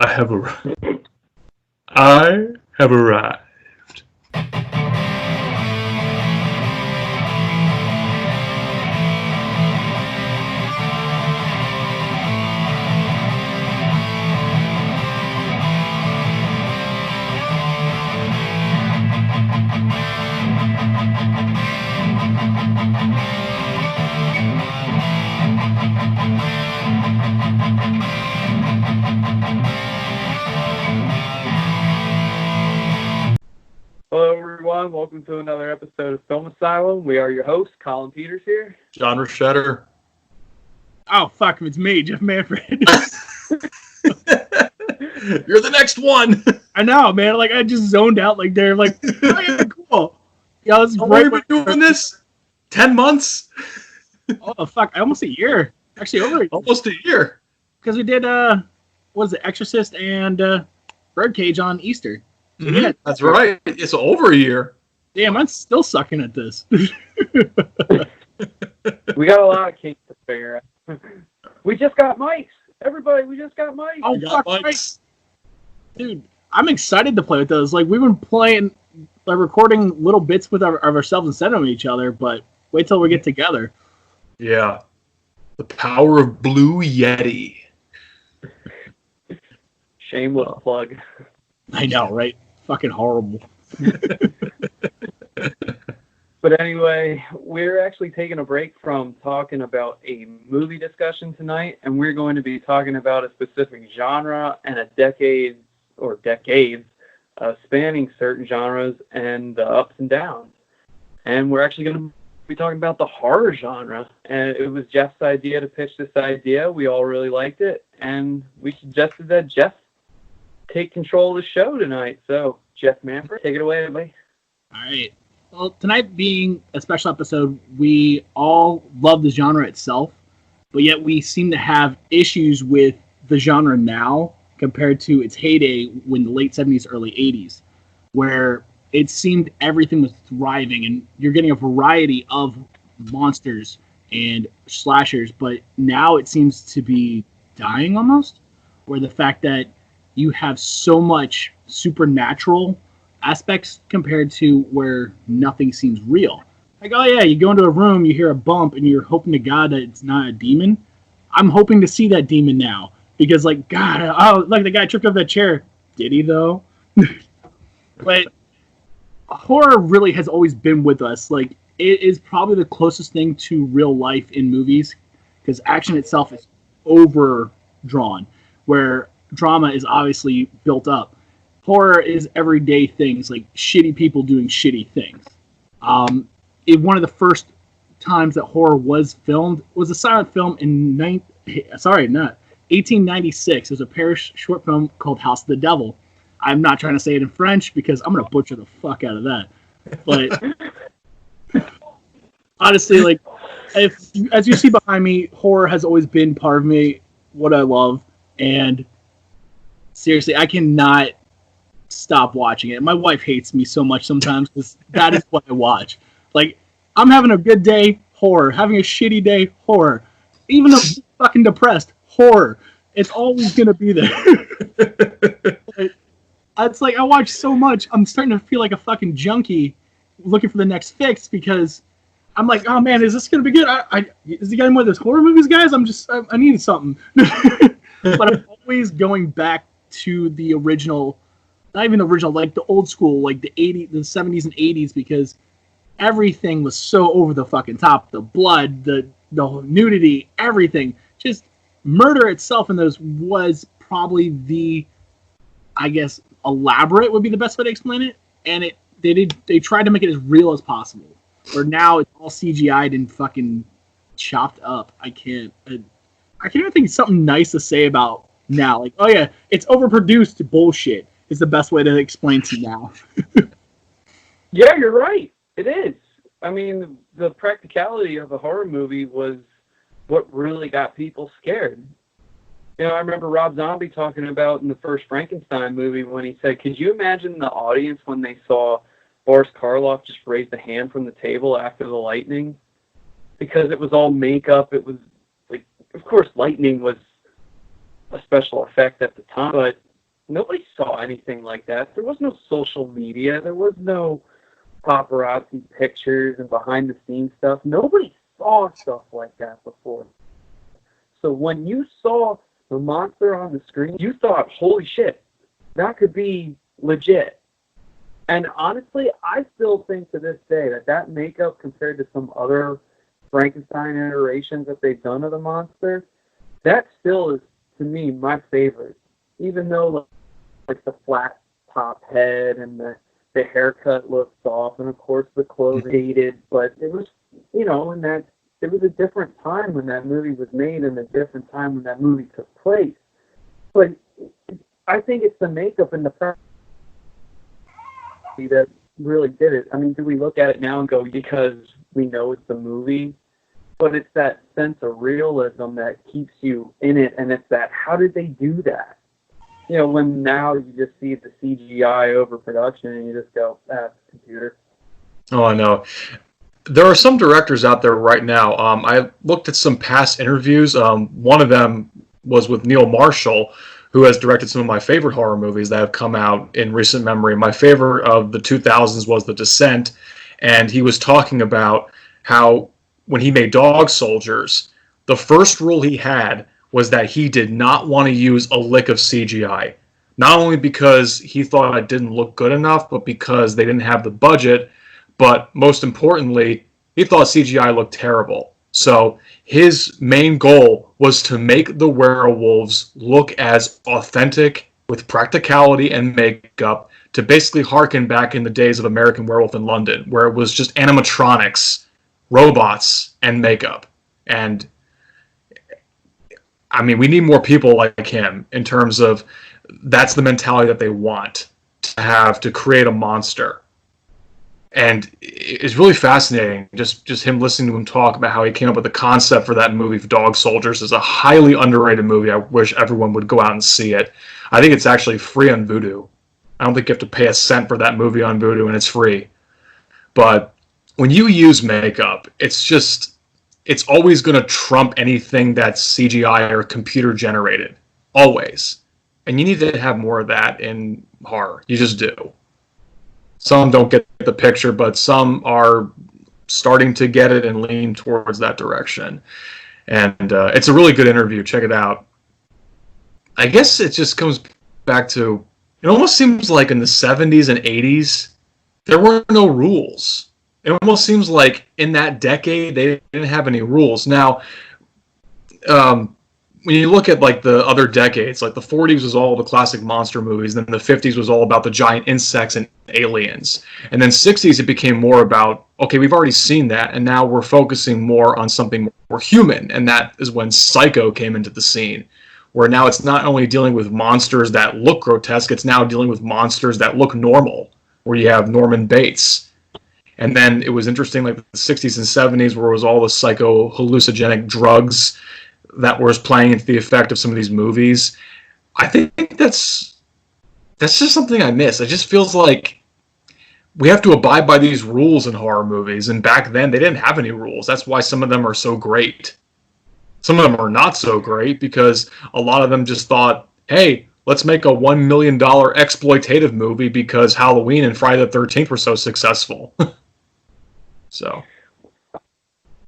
I have arrived. I have arrived. Hello, everyone. Welcome to another episode of Film Asylum. We are your hosts, Colin Peters here. John Rochetter. Oh, fuck, it's me, Jeff Manfred. You're the next one. I know, man. Like, I just zoned out. Like, they're like, oh, yeah, cool. Yeah, this is How long have we been doing this? 10 months? Oh, fuck. Almost a year. Actually, over Almost a year. Because we did, what is it, Exorcist and Birdcage on Easter. So, Mm-hmm. yeah, that's right. It's over a year. Damn, I'm still sucking at this. We got a lot of kinks to figure out. We just got mics. Everybody, we just got mics. Oh, fuck, right. Dude, I'm excited to play with those. Like, we've been playing, like, recording little bits with of ourselves and sending them to each other, but wait till we get together. Yeah. The power of Blue Yeti. Shameless plug. I know, right? Fucking horrible. But anyway, we're actually taking a break from talking about a movie discussion tonight, and we're going to be talking about a specific genre and a decades spanning certain genres and the ups and downs. And we're actually going to be talking about the horror genre. And it was Jeff's idea to pitch this idea. We all really liked it, and we suggested that Jeff take control of the show tonight. So, Jeff Manfred, take it away, everybody. All right. Well, tonight being a special episode, we all love the genre itself, but yet we seem to have issues with the genre now compared to its heyday when the late 70s, early 80s, where it seemed everything was thriving and you're getting a variety of monsters and slashers, but now it seems to be dying almost, where the fact that you have so much supernatural aspects compared to where nothing seems real. Like, oh yeah, you go into a room, you hear a bump, and you're hoping to God that it's not a demon. I'm hoping to see that demon now. Because, like, God, oh, look, the guy tripped over that chair. Did he, though? But horror really has always been with us. Like, it is probably the closest thing to real life in movies, because action itself is overdrawn, where drama is obviously built up. Horror is everyday things, like shitty people doing shitty things. One of the first times that horror was filmed was a silent film in 1896. It was a Parish short film called House of the Devil. I'm not trying to say it in French because I'm going to butcher the fuck out of that. But honestly, like, as you see behind me, horror has always been part of me, what I love. And seriously, I cannot stop watching it. My wife hates me so much sometimes because that is what I watch. Like, I'm having a good day, horror. Having a shitty day, horror. Even if I'm fucking depressed, horror. It's always going to be there. It's like I watch so much, I'm starting to feel like a fucking junkie looking for the next fix because I'm like, oh man, is this going to be good? Is he getting more of those horror movies, guys? I need something. But I'm always going back to the original, not even the original, like the old school, like the 70s and 80s, because everything was so over the fucking top. The blood, the nudity, everything. Just murder itself in those was probably the, I guess, elaborate would be the best way to explain it. And they tried to make it as real as possible. Where now it's all CGI'd and fucking chopped up. I can't even think of something nice to say about now. Like, oh yeah, it's overproduced bullshit is the best way to explain to now. Yeah, you're right. It is. I mean, the practicality of a horror movie was what really got people scared. You know, I remember Rob Zombie talking about in the first Frankenstein movie when he said, could you imagine the audience when they saw Boris Karloff just raise the hand from the table after the lightning? Because it was all makeup. It was, like, of course, lightning was a special effect at the time, but Nobody saw anything like that. There was no social media. There was no paparazzi pictures and behind-the-scenes stuff. Nobody saw stuff like that before. So when you saw the monster on the screen, you thought, holy shit, that could be legit. And honestly, I still think to this day that makeup compared to some other Frankenstein iterations that they've done of the monster, that still is, to me, my favorite. Even though like the flat top head and the haircut looks off, and of course the clothes dated, but it was, and that it was a different time when that movie was made and a different time when that movie took place. But I think it's the makeup and the that really did it. I mean, do we look at it now and go, because we know it's a movie? But it's that sense of realism that keeps you in it, and it's that, how did they do that? When now you just see the CGI overproduction and you just go, that's computer. Oh, I know. There are some directors out there right now. I looked at some past interviews. One of them was with Neil Marshall, who has directed some of my favorite horror movies that have come out in recent memory. My favorite of the 2000s was The Descent, and he was talking about how when he made Dog Soldiers, the first rule he had was that he did not want to use a lick of CGI. Not only because he thought it didn't look good enough, but because they didn't have the budget. But most importantly, he thought CGI looked terrible. So his main goal was to make the werewolves look as authentic with practicality and makeup, to basically harken back in the days of American Werewolf in London, where it was just animatronics, robots, and makeup. And I mean, we need more people like him in terms of that's the mentality that they want to have to create a monster. And it's really fascinating, just him listening to him talk about how he came up with the concept for that movie, Dog Soldiers. Is a highly underrated movie. I wish everyone would go out and see it. I think it's actually free on Vudu. I don't think you have to pay a cent for that movie on Vudu, and it's free. But when you use makeup, it's always going to trump anything that's CGI or computer generated. Always. And you need to have more of that in horror. You just do. Some don't get the picture, but some are starting to get it and lean towards that direction. And it's a really good interview. Check it out. I guess it just comes back to, it almost seems like in the 70s and 80s, there were no rules. It almost seems like in that decade, they didn't have any rules. Now, when you look at like the other decades, like the 40s was all the classic monster movies, then the 50s was all about the giant insects and aliens. And then 60s, it became more about, okay, we've already seen that, and now we're focusing more on something more human. And that is when Psycho came into the scene, where now it's not only dealing with monsters that look grotesque, it's now dealing with monsters that look normal, where you have Norman Bates. And then it was interesting, like the 60s and 70s, where it was all the psycho hallucinogenic drugs that was playing into the effect of some of these movies. I think that's just something I miss. It just feels like we have to abide by these rules in horror movies, and back then they didn't have any rules. That's why some of them are so great. Some of them are not so great because a lot of them just thought, hey, let's make a $1 million exploitative movie because Halloween and Friday the 13th were so successful. So,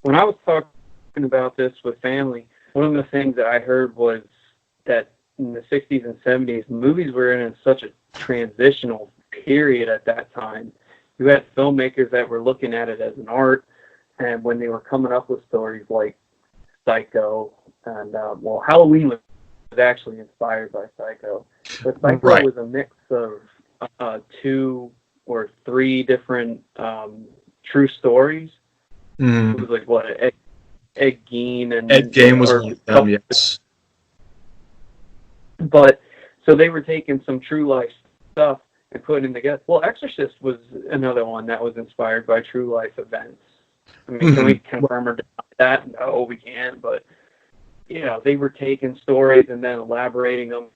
when I was talking about this with family, one of the things that I heard was that in the 60s and 70s, movies were in such a transitional period at that time. You had filmmakers that were looking at it as an art, and when they were coming up with stories like Psycho, and Halloween was actually inspired by Psycho, but Psycho was a mix of 2 or 3 different true stories. It was like, what, Ed Gein and Ed Gein was one of them, yes. But so they were taking some true life stuff and putting it together. Well, Exorcist was another one that was inspired by true life events. I mean, can we confirm or deny that? No, we can't. But they were taking stories and then elaborating them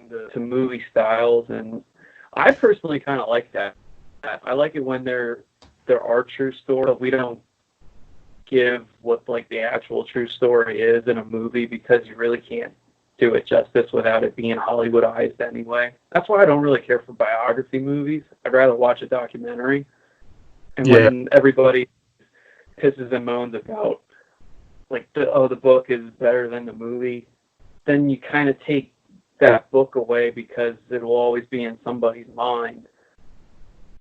to movie styles, and I personally kind of like that. I like it when there are true stories. We don't give what like the actual true story is in a movie because you really can't do it justice without it being Hollywoodized anyway. That's why I don't really care for biography movies. I'd rather watch a documentary. And when everybody pisses and moans about, like, the book is better than the movie, then you kind of take that book away because it'll always be in somebody's mind.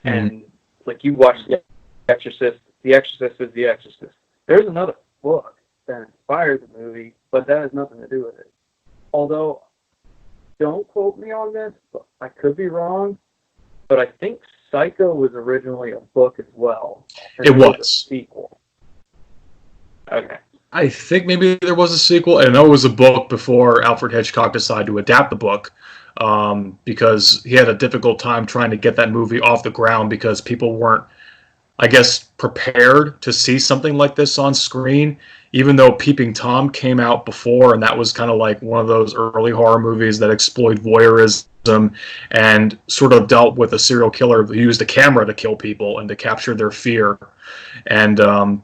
And, like, you watch The Exorcist. The Exorcist is The Exorcist. There's another book that inspired the movie, but that has nothing to do with it. Although, don't quote me on this, but I could be wrong, but I think Psycho was originally a book as well. It was. A sequel. Okay. I think maybe there was a sequel. I know it was a book before Alfred Hitchcock decided to adapt the book, because he had a difficult time trying to get that movie off the ground because people weren't, I guess, prepared to see something like this on screen, even though Peeping Tom came out before, and that was kind of like one of those early horror movies that explored voyeurism and sort of dealt with a serial killer who used a camera to kill people and to capture their fear. And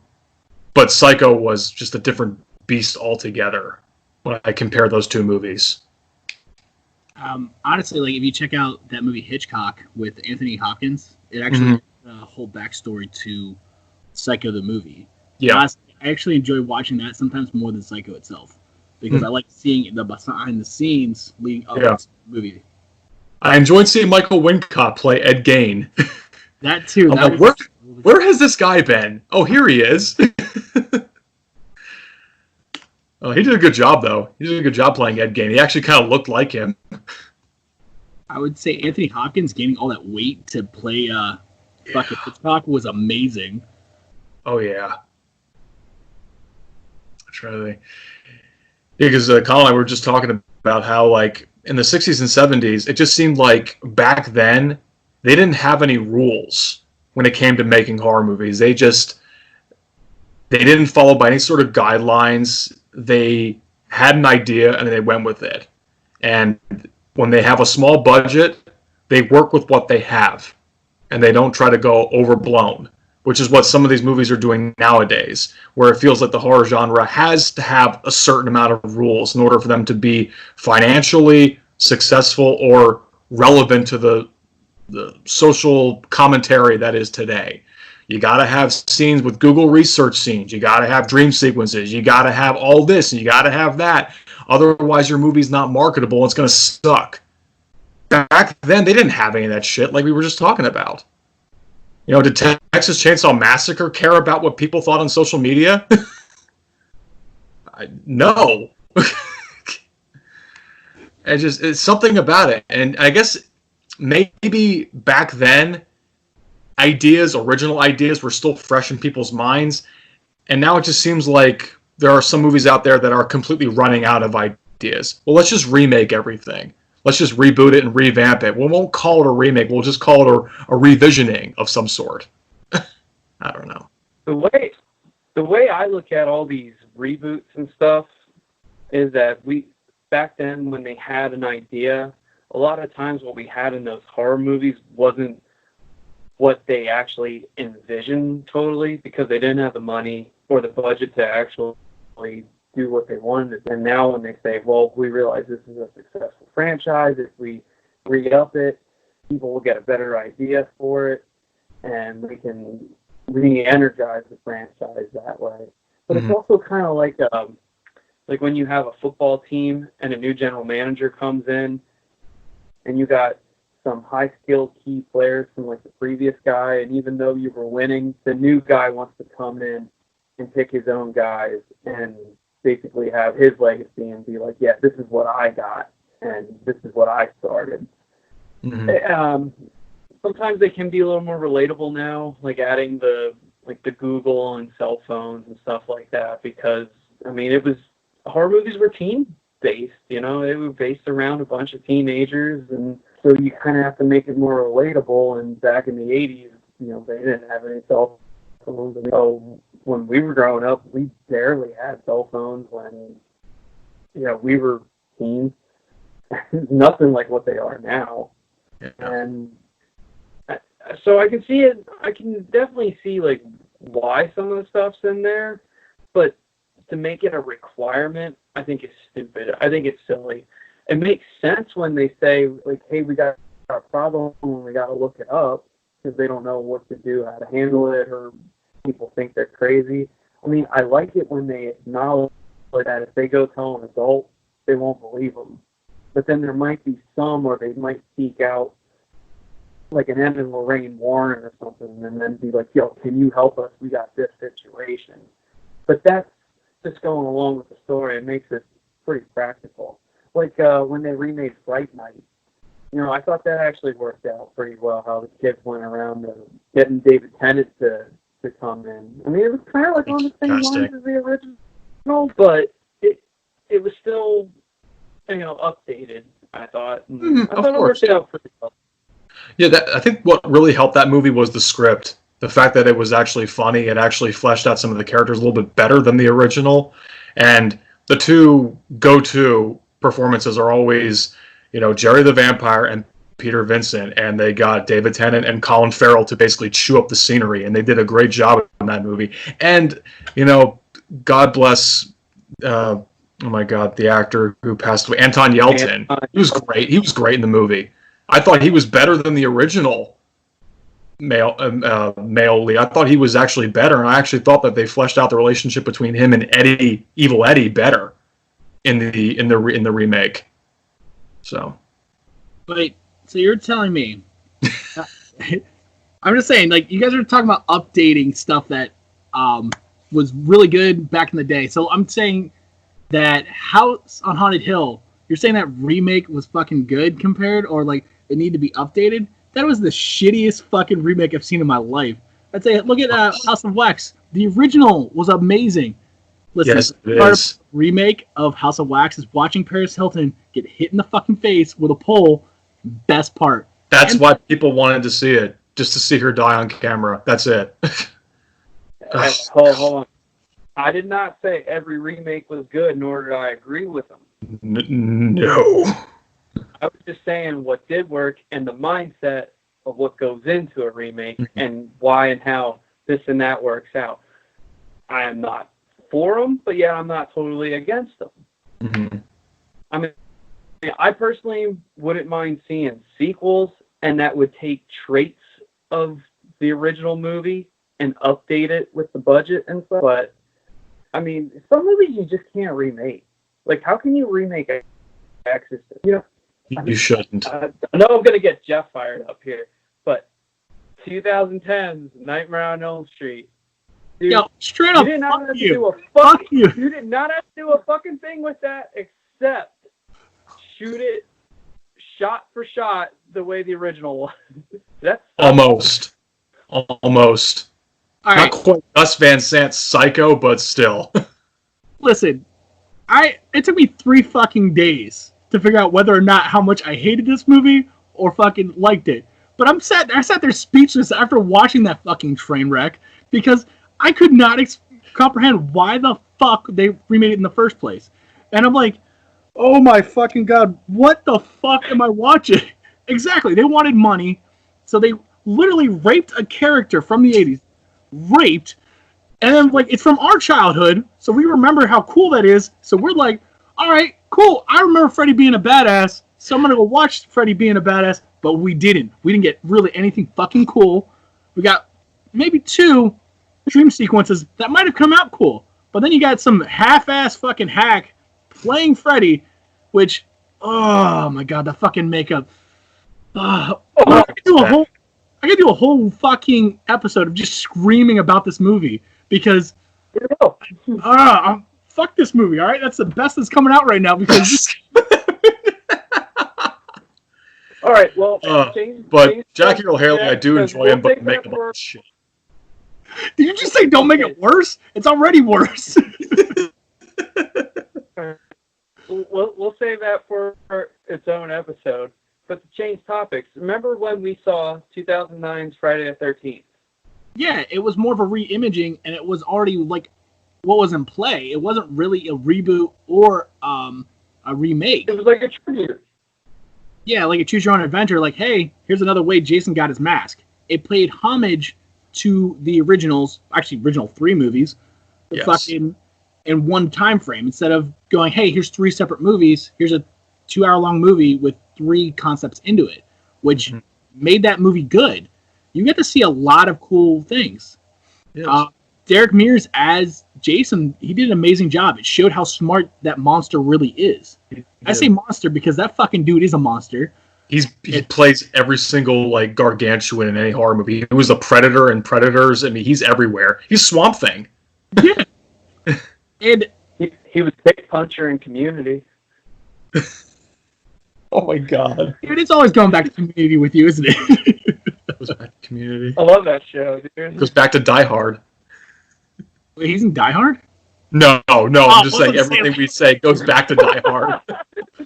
but Psycho was just a different beast altogether when I compare those two movies. Honestly, like, if you check out that movie Hitchcock with Anthony Hopkins, it actually has a whole backstory to Psycho the movie. Yeah. Honestly, I actually enjoy watching that sometimes more than Psycho itself, because I like seeing the behind the scenes leading up to the movie. I enjoyed seeing Michael Wincott play Ed Gein. That too. I'm like, where has this guy been? Oh, here he is. Oh, he did a good job, though. He did a good job playing Ed Gein. He actually kind of looked like him. I would say Anthony Hopkins gaining all that weight to play fucking Hitchcock was amazing. Oh, yeah. I'm trying to think. Yeah, because Colin and I were just talking about how, like, in the 60s and 70s, it just seemed like back then they didn't have any rules when it came to making horror movies. They didn't follow by any sort of guidelines. They had an idea and they went with it. And when they have a small budget, they work with what they have. And they don't try to go overblown, which is what some of these movies are doing nowadays, where it feels like the horror genre has to have a certain amount of rules in order for them to be financially successful or relevant to the social commentary that is today. You got to have scenes with Google research scenes. You got to have dream sequences. You got to have all this, and you got to have that. Otherwise, your movie's not marketable. It's going to suck. Back then, they didn't have any of that shit like we were just talking about. You know, did Texas Chainsaw Massacre care about what people thought on social media? No. It's something about it. And I guess maybe back then, original ideas were still fresh in people's minds. And now it just seems like there are some movies out there that are completely running out of ideas. Well, let's just remake everything. Let's just reboot it and revamp it. We won't call it a remake. We'll just call it a revisioning of some sort. I don't know. The way I look at all these reboots and stuff is that back then when they had an idea, a lot of times what we had in those horror movies wasn't what they actually envisioned totally, because they didn't have the money or the budget to actually do what they wanted. And now when they say, well, we realize this is a successful franchise, if we re-up it, people will get a better idea for it, and we can re-energize the franchise that way. But it's also kind of like when you have a football team and a new general manager comes in, and you got some high-skilled key players from like the previous guy, and even though you were winning, the new guy wants to come in and pick his own guys and basically have his legacy and be like, yeah, this is what I got, and this is what I started. Sometimes they can be a little more relatable now, like adding the Google and cell phones and stuff like that, because, I mean, horror movies were teen-based, you know, they were based around a bunch of teenagers, and so you kind of have to make it more relatable. And back in the 80s, you know, they didn't have any cell phones. And so when we were growing up, we barely had cell phones when, you know, we were teens. Nothing like what they are now. Yeah. And so I can see it. I can definitely see, like, why some of the stuff's in there. But to make it a requirement, I think is stupid. I think it's silly. It makes sense when they say, like, hey, we got a problem and we got to look it up because they don't know what to do, how to handle it, or people think they're crazy. I mean, I like it when they acknowledge that if they go tell an adult, they won't believe them. But then there might be some where they might seek out like an Ed and Lorraine Warren or something and then be like, yo, can you help us? We got this situation. But that's just going along with the story. It makes it pretty practical. Like when they remade Fright Night, you know, I thought that actually worked out pretty well, how the kids went around getting David Tennant to come in. I mean, it was kind of like on the same lines as the original, but it was still, you know, updated, I thought. I thought it worked out pretty well. Yeah, I think what really helped that movie was the script. The fact that it was actually funny. It actually fleshed out some of the characters a little bit better than the original. And the two go-to performances are always, you know, Jerry the Vampire and Peter Vincent. And they got David Tennant and Colin Farrell to basically chew up the scenery. And they did a great job in that movie. And, you know, God bless... oh my God, the actor who passed away, Anton Yelchin. He was great. He was great in the movie. I thought he was better than the original male lead. I thought he was actually better, and I actually thought that they fleshed out the relationship between him and Evil Eddie, better in the remake. So, wait. So you're telling me? I'm just saying, like, you guys are talking about updating stuff that was really good back in the day. So I'm saying that House on Haunted Hill, you're saying that remake was fucking good compared, or like it needed to be updated? That was the shittiest fucking remake I've seen in my life. I'd say, look at House of Wax. The original was amazing. Listen, yes, it part is. of the remake of House of Wax is watching Paris Hilton get hit in the fucking face with a pole. Best part. That's why people wanted to see it, just to see her die on camera. That's it. Hold on. I did not say every remake was good, nor did I agree with them. No. I was just saying what did work and the mindset of what goes into a remake and why and how this and that works out. I am not for them, but yet I'm not totally against them. Mm-hmm. I mean, I personally wouldn't mind seeing sequels, and that would take traits of the original movie and update it with the budget and stuff. But I mean, some movies you just can't remake. Like, how can you remake Exorcist? You know, you shouldn't. I know I'm gonna get Jeff fired up here, but 2010's Nightmare on Elm Street. Dude, yo, straight up, you did not have to do a fuck you. You did not have to do a fucking thing with that, except shoot it shot for shot the way the original was. That's almost. All Not right. quite Gus Van Sant's Psycho, but still. Listen, it took me 3 fucking days to figure out whether or not how much I hated this movie or fucking liked it. But I sat there speechless after watching that fucking train wreck because I could not comprehend why the fuck they remade it in the first place. And I'm like, oh my fucking God, what the fuck am I watching? Exactly, they wanted money, so they literally raped a character from the 80s. Raped, and then like it's from our childhood, so we remember how cool that is. So we're like, all right, cool. I remember Freddy being a badass, so I'm gonna go watch Freddy being a badass. But we didn't. We didn't get really anything fucking cool. We got maybe 2 dream sequences that might have come out cool, but then you got some half-ass fucking hack playing Freddy, which, oh my God, the fucking makeup. I could do a whole fucking episode of just screaming about this movie because fuck this movie, all right? That's the best that's coming out right now because all right, well, but Jackie Earle Haley, I do enjoy him, but make him shit. Did you just say don't make it worse? It's already worse. We'll save that for its own episode. But to change topics, remember when we saw 2009's Friday the 13th? Yeah, it was more of a re-imaging, and it was already like what was in play. It wasn't really a reboot or a remake. It was like a tribute. Yeah, like a choose your own adventure. Like, hey, here's another way Jason got his mask. It played homage to the original 3 movies. Yes. Fucking in one time frame instead of going, hey, here's 3 separate movies. Here's a 2-hour-long movie with 3 concepts into it, which made that movie good. You get to see a lot of cool things. Yes. Derrick Myers as Jason, he did an amazing job. It showed how smart that monster really is. I say monster because that fucking dude is a monster. He plays every single like gargantuan in any horror movie. He was a Predator in Predators. I mean, he's everywhere. He's Swamp Thing. Yeah. And he was Dick Puncher in Community. Oh my god. Dude, it's always going back to Community with you, isn't it? Goes back to Community. I love that show, dude. Goes back to Die Hard. Wait, he's in Die Hard? No. I'm just saying everything we say goes back to Die Hard.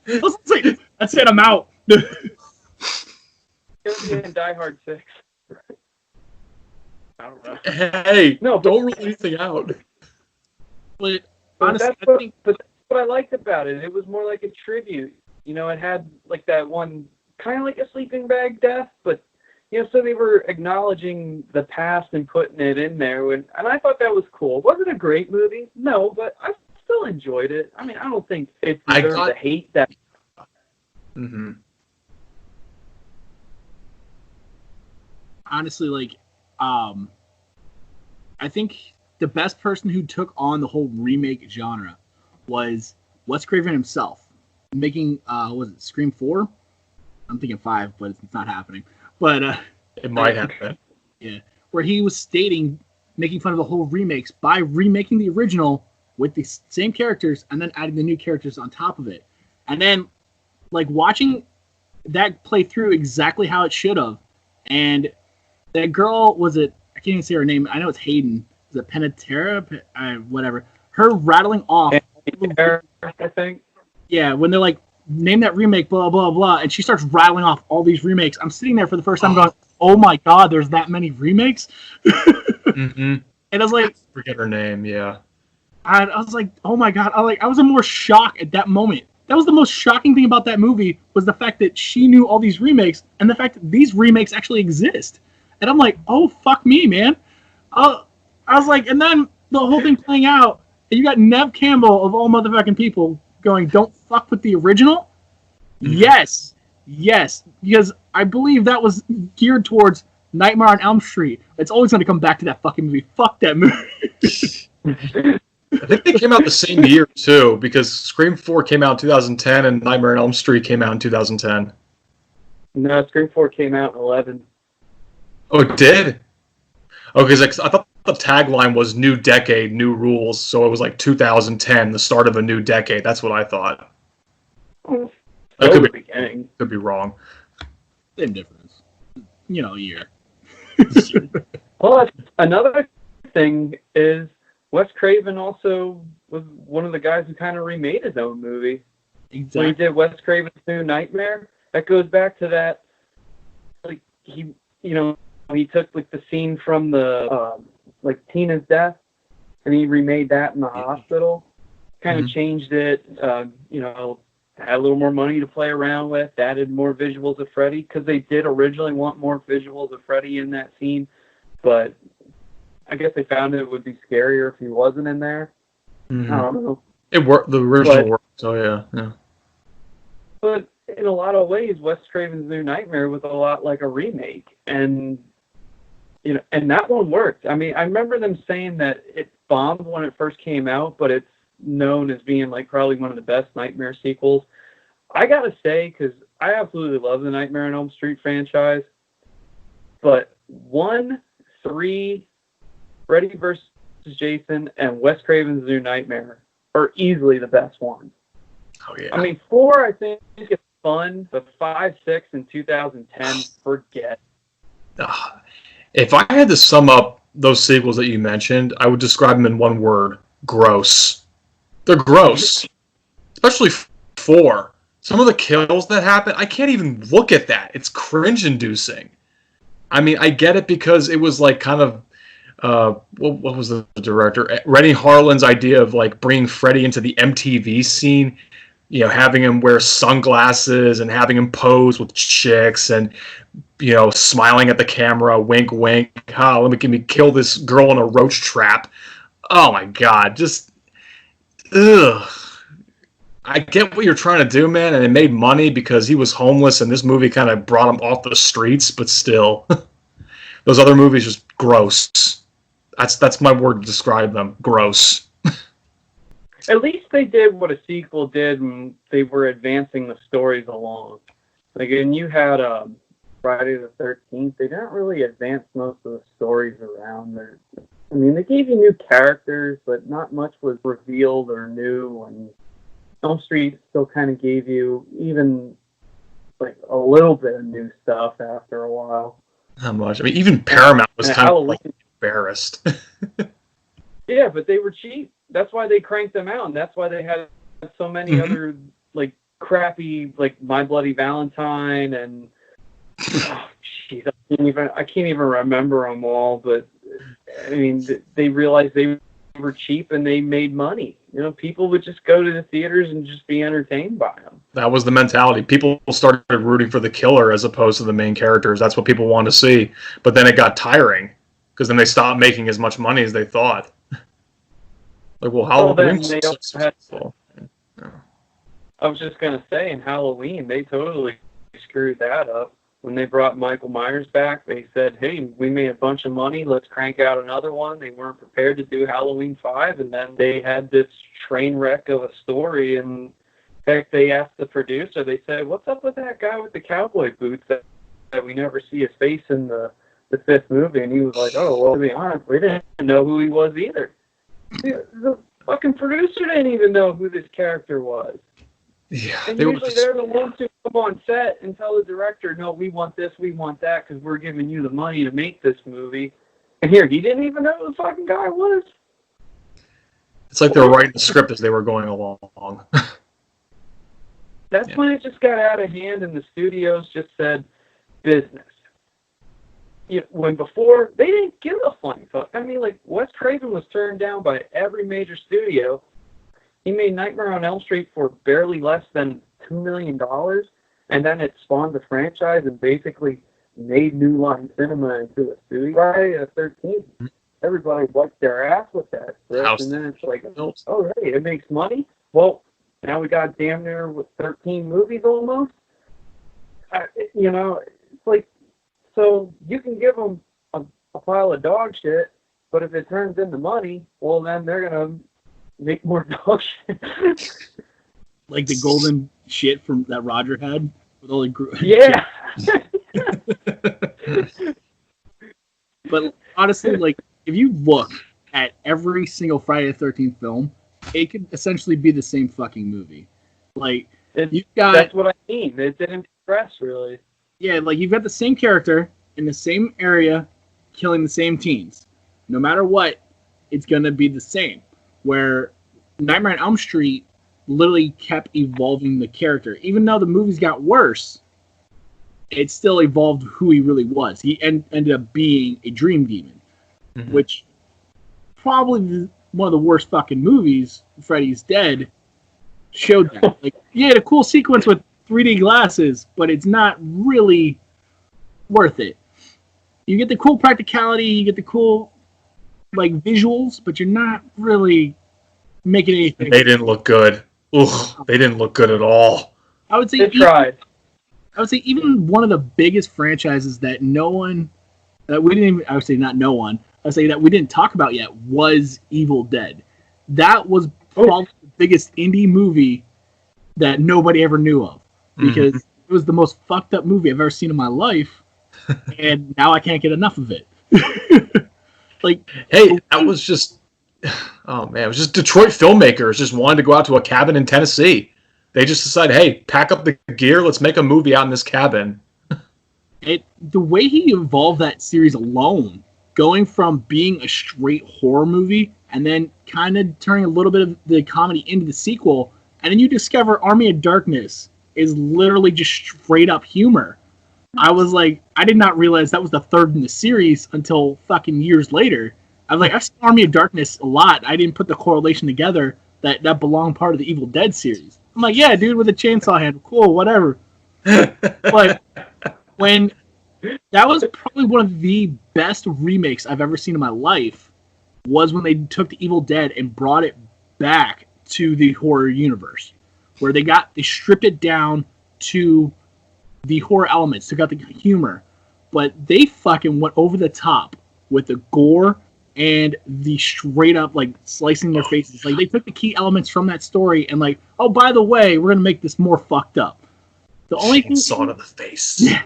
That's it, I'm out. He was in Die Hard 6. I don't know. Hey, don't rule anything out. But honestly, that's what I liked about it. It was more like a tribute. You know, it had like that one, kind of like a sleeping bag death, but you know, so they were acknowledging the past and putting it in there, and I thought that was cool. Was it a great movie? No, but I still enjoyed it. I mean, I don't think it deserves the hate that. Mm-hmm. Honestly, like, I think the best person who took on the whole remake genre was Wes Craven himself, making was it Scream 4? I'm thinking 5, but it's not happening. But it might happen. Yeah, where he was making fun of the whole remakes by remaking the original with the same characters and then adding the new characters on top of it, and then like watching that play through exactly how it should have. And that girl, I can't even say her name. I know it's Hayden. Is it Penatera? Whatever. Her rattling off. I think. Yeah, when they're like, name that remake, blah, blah, blah, and she starts rattling off all these remakes. I'm sitting there for the first time going, oh my god, there's that many remakes? Mm-hmm. And I was like... Forget her name, yeah. I was like, oh my god. I was in more shock at that moment. That was the most shocking thing about that movie, was the fact that she knew all these remakes, and the fact that these remakes actually exist. And I'm like, oh, fuck me, man. I was like, and then the whole thing playing out, and you got Nev Campbell, of all motherfucking people, going, don't fuck with the original? Mm-hmm. Yes, because I believe that was geared towards Nightmare on Elm Street. It's always going to come back to that fucking movie. Fuck that movie. I think they came out the same year, too, because Scream 4 came out in 2010 and Nightmare on Elm Street came out in 2010. No, Scream 4 came out in 2011. Oh, it did? Oh, because I thought the tagline was New Decade, New Rules, so it was like 2010, the start of a new decade. That's what I thought. That could be wrong. Same difference. You know, a year. Well, another thing is Wes Craven also was one of the guys who kind of remade his own movie. Exactly. When he did Wes Craven's New Nightmare, that goes back to that. Like he took like the scene from the like Tina's death, and he remade that in the hospital. Kind of changed it. Had a little more money to play around with. Added more visuals of Freddy, because they did originally want more visuals of Freddy in that scene, but I guess they found it would be scarier if he wasn't in there. Mm-hmm. I don't know. It worked. The original worked. So yeah. But in a lot of ways, Wes Craven's New Nightmare was a lot like a remake, and and that one worked. I mean, I remember them saying that it bombed when it first came out, but it's known as being like probably one of the best Nightmare sequels. I gotta say, because I absolutely love the Nightmare on Elm Street franchise, but 1, 3, Freddy vs. Jason, and Wes Craven's New Nightmare are easily the best ones. Oh yeah. I mean, 4 I think is fun, but 5, 6, and 2010, forget. If I had to sum up those sequels that you mentioned, I would describe them in one word: gross. They're gross. Especially 4. Some of the kills that happen, I can't even look at that. It's cringe-inducing. I mean, I get it because it was like kind of, what was the director? Rennie Harlan's idea of like bringing Freddy into the MTV scene, having him wear sunglasses and having him pose with chicks and, smiling at the camera, wink, wink. Let me kill this girl in a roach trap. Oh my God, just ugh. I get what you're trying to do, man, and it made money because he was homeless, and this movie kind of brought him off the streets. But still, those other movies just gross. That's my word to describe them. Gross. At least they did what a sequel did when they were advancing the stories along. Like, and you had Friday the 13th. They didn't really advance most of the stories around there. I mean, they gave you new characters, but not much was revealed or new. And Elm Street still kind of gave you even like a little bit of new stuff after a while. Not much. I mean, even Paramount was kind of like embarrassed. Yeah, but they were cheap. That's why they cranked them out, and that's why they had so many other like crappy, like My Bloody Valentine and oh, jeez, I can't even remember them all. But I mean, they realized they were cheap and they made money. You know, people would just go to the theaters and just be entertained by them. That was the mentality. People started rooting for the killer as opposed to the main characters. That's what people wanted to see. But then it got tiring because then they stopped making as much money as they thought. Like, well, Halloween successful. I was just going to say, in Halloween, they totally screwed that up. When they brought Michael Myers back, they said, hey, we made a bunch of money, let's crank out another one. They weren't prepared to do Halloween 5, and then they had this train wreck of a story. And in fact, they asked the producer, they said, what's up with that guy with the cowboy boots that we never see his face in the fifth movie? And he was like, oh, well, to be honest, we didn't know who he was either. The fucking producer didn't even know who this character was. Yeah, and usually they're the ones who come on set and tell the director, no, we want this, we want that, because we're giving you the money to make this movie. And here, he didn't even know who the fucking guy was. It's like they were writing the script as they were going along. That's when it just got out of hand and the studios just said, business. When before, they didn't give a flying fuck. I mean, like, Wes Craven was turned down by every major studio. He made Nightmare on Elm Street for barely less than $2 million, and then it spawned the franchise and basically made New Line Cinema into a studio. Friday the 13th, everybody wiped their ass with that script, and then it's like, oh, hey, it makes money? Well, now we got damn near with 13 movies almost. It's like, so you can give them a pile of dog shit, but if it turns into money, well, then they're going to make more dog shit. Like the golden shit from that Roger had with all the yeah. But honestly, like, if you look at every single Friday the 13th film, it could essentially be the same fucking movie. Like, that's what I mean. It didn't progress, really. Yeah, like, you've got the same character in the same area killing the same teens. No matter what, it's going to be the same. Where Nightmare on Elm Street literally kept evolving the character. Even though the movies got worse, it still evolved who he really was. He ended up being a dream demon, which probably one of the worst fucking movies, Freddy's Dead, showed that. Like, you had a cool sequence with 3D glasses, but it's not really worth it. You get the cool practicality, you get the cool like visuals, but you're not really making anything. They didn't look good. Ugh, they didn't look good at all. I would say they tried. I would say even one of the biggest franchises that we didn't even, I would say not no one, I would say that we didn't talk about yet was Evil Dead. That was probably the biggest indie movie that nobody ever knew of, because it was the most fucked up movie I've ever seen in my life, and now I can't get enough of it. Like, hey, that was just, oh man, it was just Detroit filmmakers just wanted to go out to a cabin in Tennessee. They just decided, hey, pack up the gear, let's make a movie out in this cabin. The way he evolved that series alone, going from being a straight horror movie and then kind of turning a little bit of the comedy into the sequel, and then you discover Army of Darkness is literally just straight up humor. I was like, I did not realize that was the third in the series until fucking years later. I was like, I've seen Army of Darkness a lot. I didn't put the correlation together that belonged part of the Evil Dead series. I'm like, yeah, dude with a chainsaw hand. Cool, whatever. But when that was probably one of the best remakes I've ever seen in my life, was when they took the Evil Dead and brought it back to the horror universe, where they stripped it down to the horror elements, took out the humor, but they fucking went over the top with the gore and the straight up like slicing their faces. Like they took the key elements from that story and like, oh, by the way, we're gonna make this more fucked up. The only thing saw to the face. Yeah.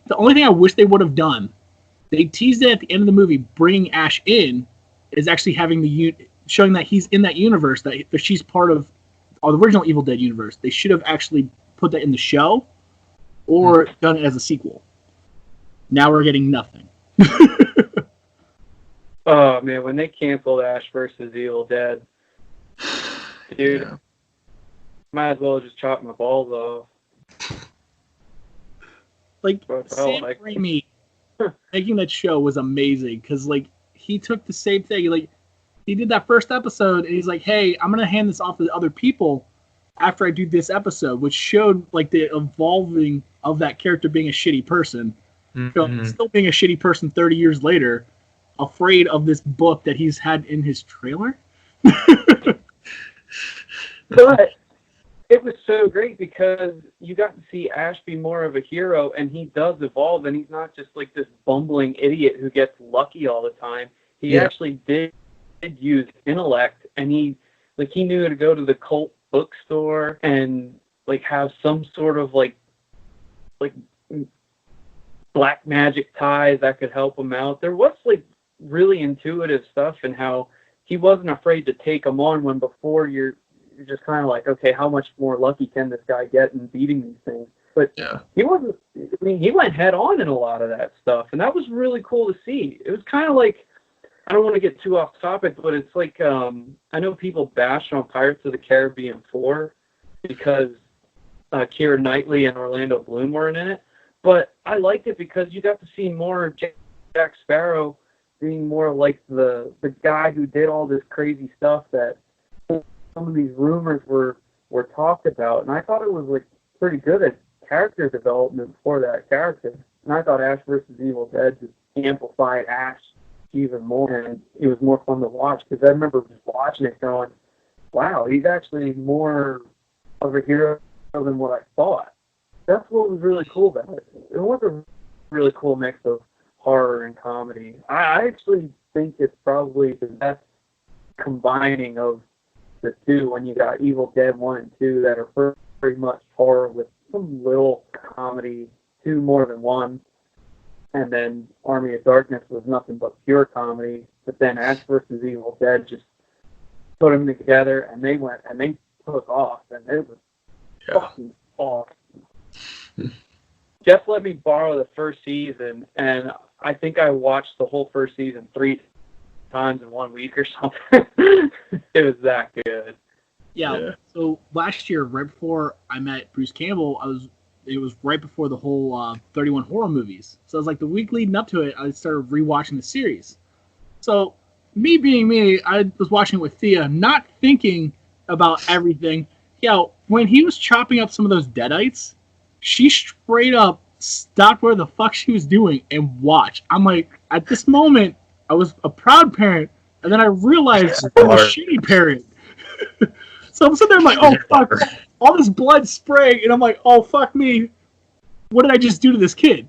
The only thing I wish they would have done, they teased it at the end of the movie, bringing Ash in, is actually having showing that he's in that universe, that she's part of the original Evil Dead universe. They should have actually put that in the show, or done it as a sequel. Now we're getting nothing. Oh man, when they canceled Ash versus Evil Dead, dude, might as well just chop my balls off. Like, Sam Raimi making that show was amazing, because like he took the same thing, like he did that first episode and he's like, hey, I'm gonna hand this off to other people after I do this episode, which showed like the evolving of that character being a shitty person, still being a shitty person 30 years later, afraid of this book that he's had in his trailer. But it was so great because you got to see Ash be more of a hero, and he does evolve, and he's not just like this bumbling idiot who gets lucky all the time. He actually did use intellect, and he knew to go to the cult bookstore and like have some sort of like black magic ties that could help him out. There was like really intuitive stuff in how he wasn't afraid to take them on, when before you're just kind of like, okay, how much more lucky can this guy get in beating these things? But he wasn't, I mean, he went head on in a lot of that stuff, and that was really cool to see. It was kind of like, I don't want to get too off topic, but it's like, I know people bash on Pirates of the Caribbean 4 because Keira Knightley and Orlando Bloom weren't in it, but I liked it because you got to see more of Jack Sparrow being more like the guy who did all this crazy stuff that some of these rumors were talked about, and I thought it was like pretty good at character development for that character. And I thought Ash vs. Evil Dead just amplified Ash even more, and it was more fun to watch because I remember just watching it going, wow, he's actually more of a hero than what I thought. That's what was really cool about it. It was a really cool mix of horror and comedy. I actually think it's probably the best combining of the two, when you got Evil Dead 1 and 2 that are pretty much horror with some little comedy, 2 more than 1, and then Army of Darkness was nothing but pure comedy, but then Ash vs. Evil Dead just put them together, and they took off, and it was fucking awesome. Jeff let me borrow the first season, and I think I watched the whole first season 3 times in 1 week or something. It was that good. Yeah. So last year, right before I met Bruce Campbell, it was right before the whole 31 horror movies. So it was like the week leading up to it, I started rewatching the series. So me being me, I was watching it with Thea, not thinking about everything. When he was chopping up some of those deadites, she straight up stopped where the fuck she was doing and watched. I'm like, at this moment, I was a proud parent, and then I realized I was a shitty parent. So I'm sitting there, I'm like, oh fuck, all this blood spraying, and I'm like, oh fuck me, what did I just do to this kid?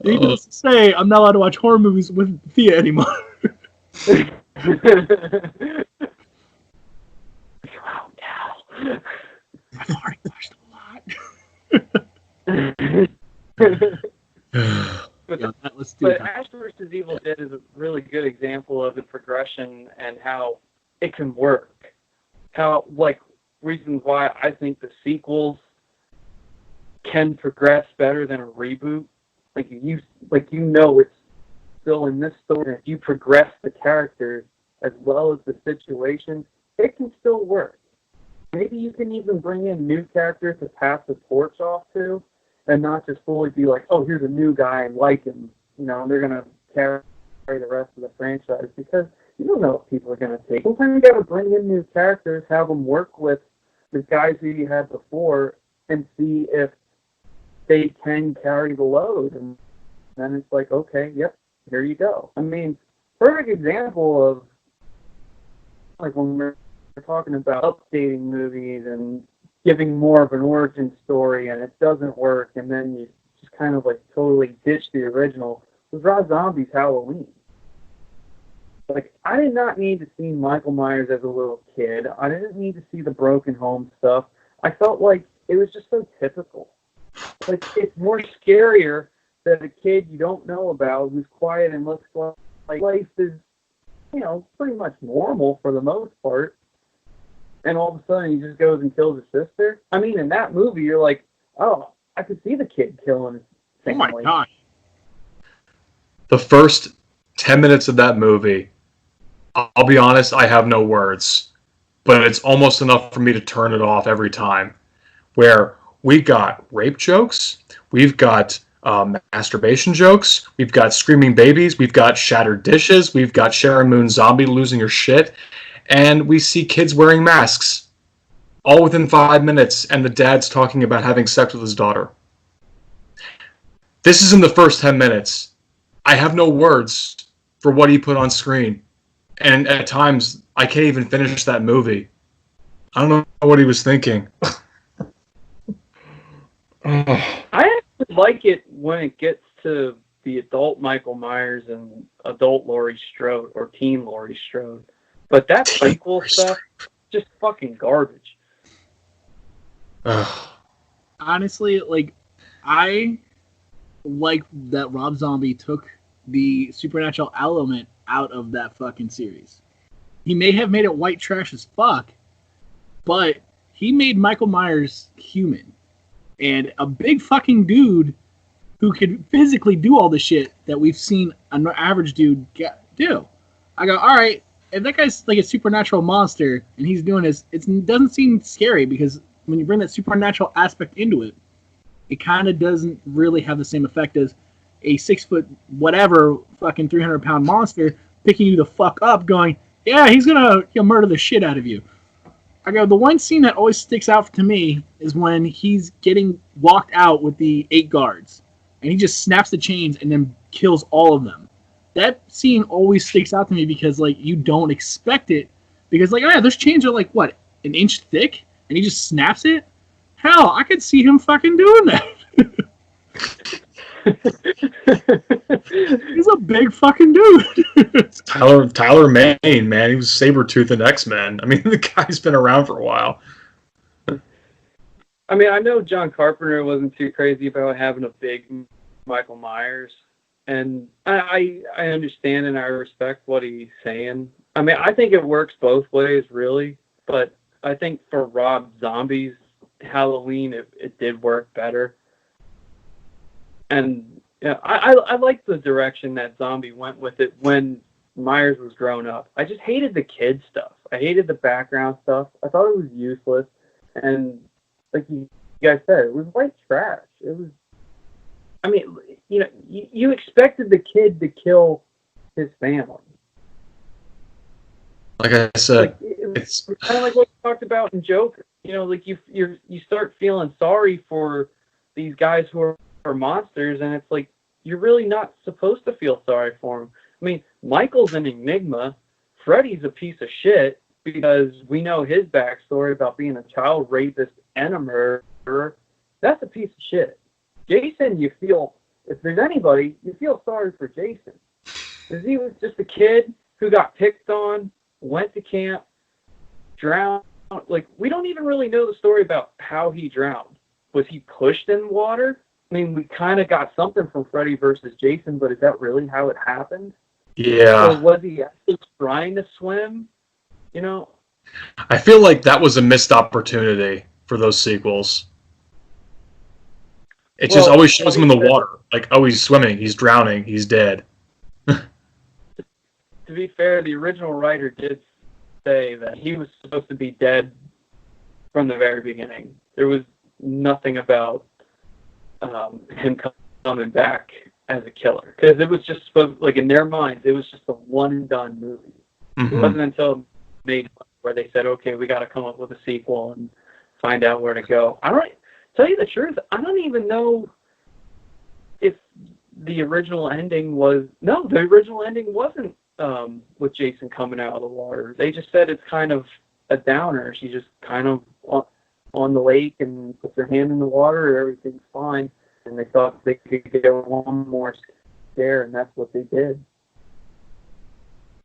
Needless to say, I'm not allowed to watch horror movies with Thea anymore. Oh no. I've already watched a lot. But Ash vs. Evil Dead is a really good example of the progression and how it can work. How, like, reasons why I think the sequels can progress better than a reboot. Like you know it's still in this story. If you progress the characters as well as the situation, it can still work. Maybe you can even bring in new characters to pass the torch off to, and not just fully be like, oh, here's a new guy and like him, and they're going to carry the rest of the franchise, because you don't know what people are going to take. Sometimes you got to bring in new characters, have them work with the guys who you had before, and see if they can carry the load. And then it's like, okay, yep, here you go. I mean, perfect example of like when we're talking about updating movies and giving more of an origin story and it doesn't work and then you just kind of like totally ditch the original was Rob Zombie's Halloween. Like, I did not need to see Michael Myers as a little kid. I didn't need to see the broken home stuff. I felt like it was just so typical. Like, it's more scarier that a kid you don't know about who's quiet and looks like life is, you know, pretty much normal for the most part. And all of a sudden he just goes and kills his sister. I mean, in that movie, you're like, oh, I could see the kid killing his family. Oh my God. The first 10 minutes of that movie, I'll be honest, I have no words. But it's almost enough for me to turn it off every time. Where we got rape jokes, we've got masturbation jokes, we've got screaming babies, we've got shattered dishes, we've got Sharon Moon Zombie losing her shit, and we see kids wearing masks. All within 5 minutes, and the dad's talking about having sex with his daughter. This is in the first 10 minutes. I have no words for what he put on screen. And at times, I can't even finish that movie. I don't know what he was thinking. I actually like it when it gets to the adult Michael Myers and adult Laurie Strode, or teen Laurie Strode. But that prequel stuff, just fucking garbage. Honestly, like, I like that Rob Zombie took the supernatural element out of that fucking series. He may have made it white trash as fuck, but he made Michael Myers human. And a big fucking dude who could physically do all the shit that we've seen an average dude do. I go, all right, if that guy's like a supernatural monster and he's doing this, it doesn't seem scary because when you bring that supernatural aspect into it, it kind of doesn't really have the same effect as a 6 foot whatever fucking 300-pound monster picking you the fuck up going, yeah, he's gonna murder the shit out of you. I go, the one scene that always sticks out to me is when he's getting walked out with the 8 guards and he just snaps the chains and then kills all of them. That scene always sticks out to me because, like, you don't expect it. Because, like, oh yeah, those chains are, like, what, an inch thick? And he just snaps it? Hell, I could see him fucking doing that. He's a big fucking dude. Tyler Mane, man. He was Sabretooth in X-Men. I mean, the guy's been around for a while. I mean, I know John Carpenter wasn't too crazy about having a big Michael Myers. And I understand and I respect what he's saying. I mean, I think it works both ways, really. But I think for Rob Zombie's Halloween, it did work better. And yeah, I like the direction that Zombie went with it when Myers was grown up. I just hated the kid stuff. I hated the background stuff. I thought it was useless. And like you guys said, it was white trash. It was, I mean, you know, you expected the kid to kill his family. Like I said, like, it's kind of like what we talked about in Joker. You know, like you start feeling sorry for these guys who are monsters, and it's like you're really not supposed to feel sorry for them. I mean, Michael's an enigma. Freddy's a piece of shit because we know his backstory about being a child rapist and a murderer. That's a piece of shit. Jason, you feel, if there's anybody, you feel sorry for Jason. Because he was just a kid who got picked on, went to camp, drowned. Like, we don't even really know the story about how he drowned. Was he pushed in water? I mean, we kind of got something from Freddy versus Jason, but is that really how it happened? Yeah. Or was he actually trying to swim? You know? I feel like that was a missed opportunity for those sequels. It just always shows him in the water. Like, oh, he's swimming, he's drowning, he's dead. To be fair, the original writer did say that he was supposed to be dead from the very beginning. There was nothing about him coming back as a killer. Because it was just supposed, like, in their minds, it was just a one-and-done movie. Mm-hmm. It wasn't until made where they said, okay, we got to come up with a sequel and find out where to go. Tell you the truth, I don't even know if the original ending was... No, the original ending wasn't with Jason coming out of the water. They just said it's kind of a downer. She's just kind of on the lake and puts her hand in the water, everything's fine. And they thought they could get one more scare, and that's what they did.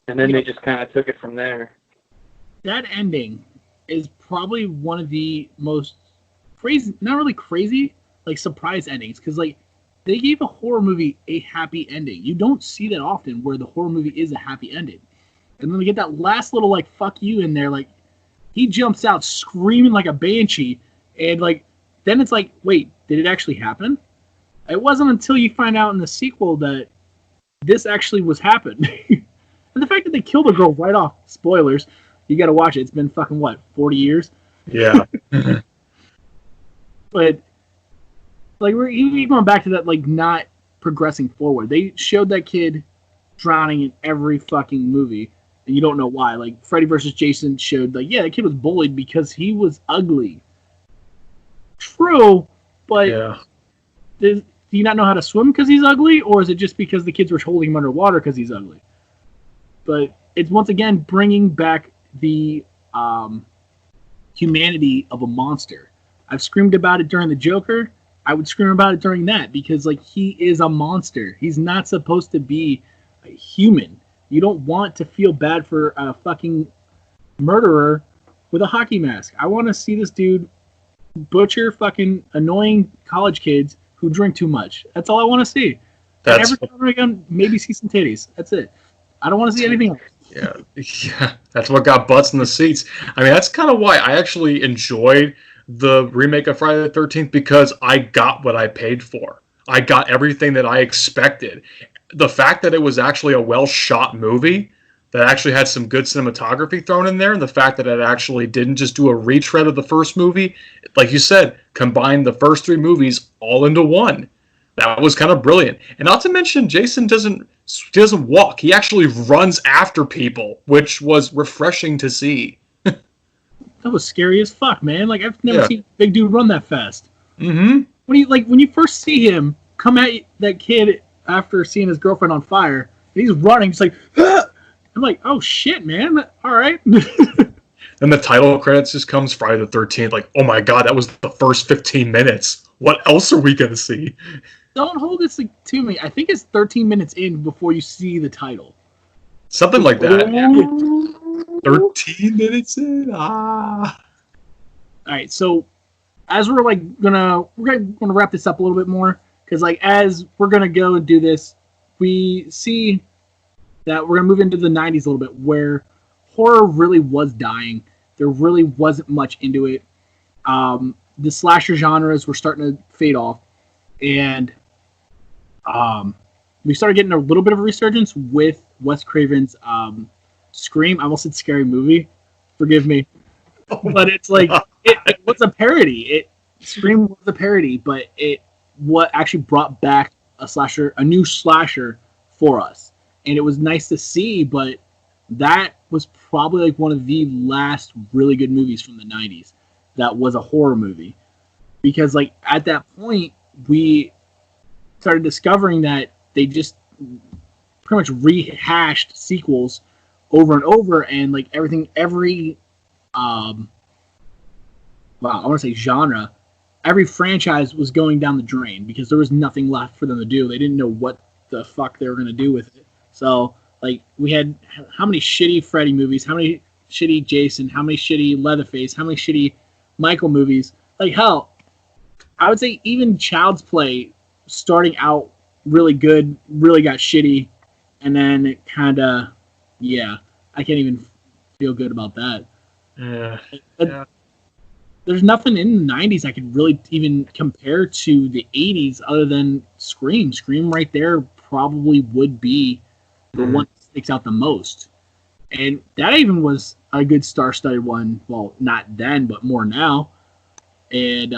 And then they just kind of took it from there. That ending is probably one of the most crazy, not really crazy, like surprise endings. Because like they gave a horror movie a happy ending. You don't see that often where the horror movie is a happy ending. And then we get that last little like fuck you in there, like he jumps out screaming like a banshee, and like then it's like, wait, did it actually happen? It wasn't until you find out in the sequel that this actually was happening. And the fact that they killed the girl right off, spoilers, you got to watch it. It's been fucking, what, 40 years? Yeah. But, like, we're even going back to that, like, not progressing forward. They showed that kid drowning in every fucking movie, and you don't know why. Like, Freddy vs. Jason showed, like, yeah, the kid was bullied because he was ugly. True, but Yeah. do you not know how to swim because he's ugly, or is it just because the kids were holding him underwater because he's ugly? But it's once again bringing back the humanity of a monster. I've screamed about it during the Joker. I would scream about it during that because, like, he is a monster. He's not supposed to be a human. You don't want to feel bad for a fucking murderer with a hockey mask. I want to see this dude butcher fucking annoying college kids who drink too much. That's all I want to see. And every time again, maybe see some titties. That's it. I don't want to see anything else. Yeah, that's what got butts in the seats. I mean, that's kind of why I actually enjoyed the remake of Friday the 13th, because I got what I paid for. I got everything that I expected. The fact that it was actually a well-shot movie, that actually had some good cinematography thrown in there, and the fact that it actually didn't just do a retread of the first movie, like you said, combined the first three movies all into one. That was kind of brilliant. And not to mention, Jason doesn't walk. He actually runs after people, which was refreshing to see. That was scary as fuck, man. Like, I've never seen a big dude run that fast. Mm-hmm. When you first see him come at that kid after seeing his girlfriend on fire, and he's running, just like, ah! I'm like, oh shit, man. All right. And the title credits just comes Friday the 13th. Like, oh my god, that was the first 15 minutes. What else are we gonna see? Don't hold this to me. I think it's 13 minutes in before you see the title. Something like that. Yeah. 13 minutes in. All right, so as we're gonna wrap this up a little bit more, because like as we're gonna go and do this, we see that we're gonna move into the 90s a little bit, where horror really was dying. There really wasn't much into it. The slasher genres were starting to fade off, and we started getting a little bit of a resurgence with Wes Craven's Scream. I almost said Scary Movie. Forgive me. But it's like, it was a parody. Scream was a parody, but what actually brought back a new slasher for us. And it was nice to see, but that was probably like one of the last really good movies from the 90s that was a horror movie. Because like at that point, we started discovering that they just pretty much rehashed sequels over and over, and like I want to say genre, every franchise was going down the drain because there was nothing left for them to do. They didn't know what the fuck they were going to do with it. So like we had how many shitty Freddy movies, how many shitty Jason, how many shitty Leatherface, how many shitty Michael movies. Like hell, I would say even Child's Play starting out really good, really got shitty, and then it kind of, I can't even feel good about that. Yeah. There's nothing in the 90s I could really even compare to the 80s other than Scream. Scream right there probably would be the one that sticks out the most. And that even was a good star-studded one. Well, not then, but more now. And,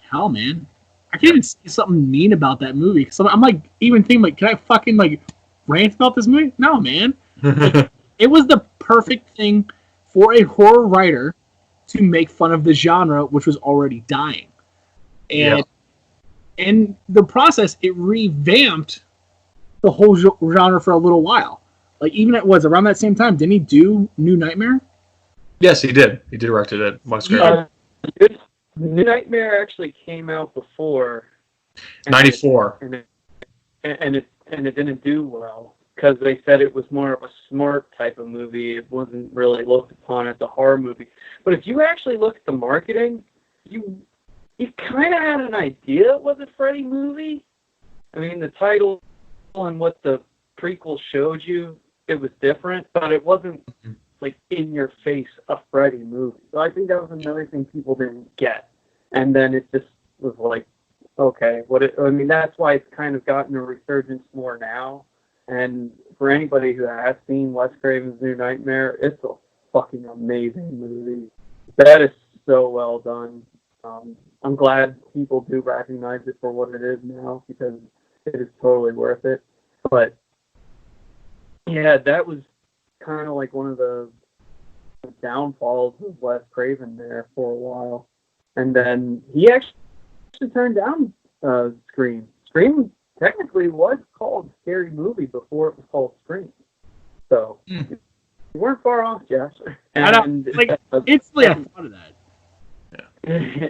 hell, man. I can't even say something mean about that movie. Cause I'm like, even thinking, like, can I fucking, like, rant about this movie? No, man. Like, it was the perfect thing for a horror writer to make fun of the genre, which was already dying. And in the process, it revamped the whole genre for a little while. Like, even it was around that same time, didn't he do New Nightmare? Yes, he did. He directed it. Wes Craven. New Nightmare actually came out before 94. And it didn't do well because they said it was more of a smart type of movie. It wasn't really looked upon as a horror movie. But if you actually look at the marketing, you kind of had an idea it was a Freddy movie. I mean, the title and what the prequel showed you, it was different, but it wasn't like in your face a Freddy movie. So I think that was another thing people didn't get. And then it just was like, okay, that's why it's kind of gotten a resurgence more now. And for anybody who has seen Wes Craven's New Nightmare, it's a fucking amazing movie. That is so well done. I'm glad people do recognize it for what it is now because it is totally worth it. But yeah, that was kind of like one of the downfalls of Wes Craven there for a while. And then he actually turned down Scream. Scream technically was called Scary Movie before it was called Scream. So you weren't far off, Josh. And instantly I thought of that. Yeah.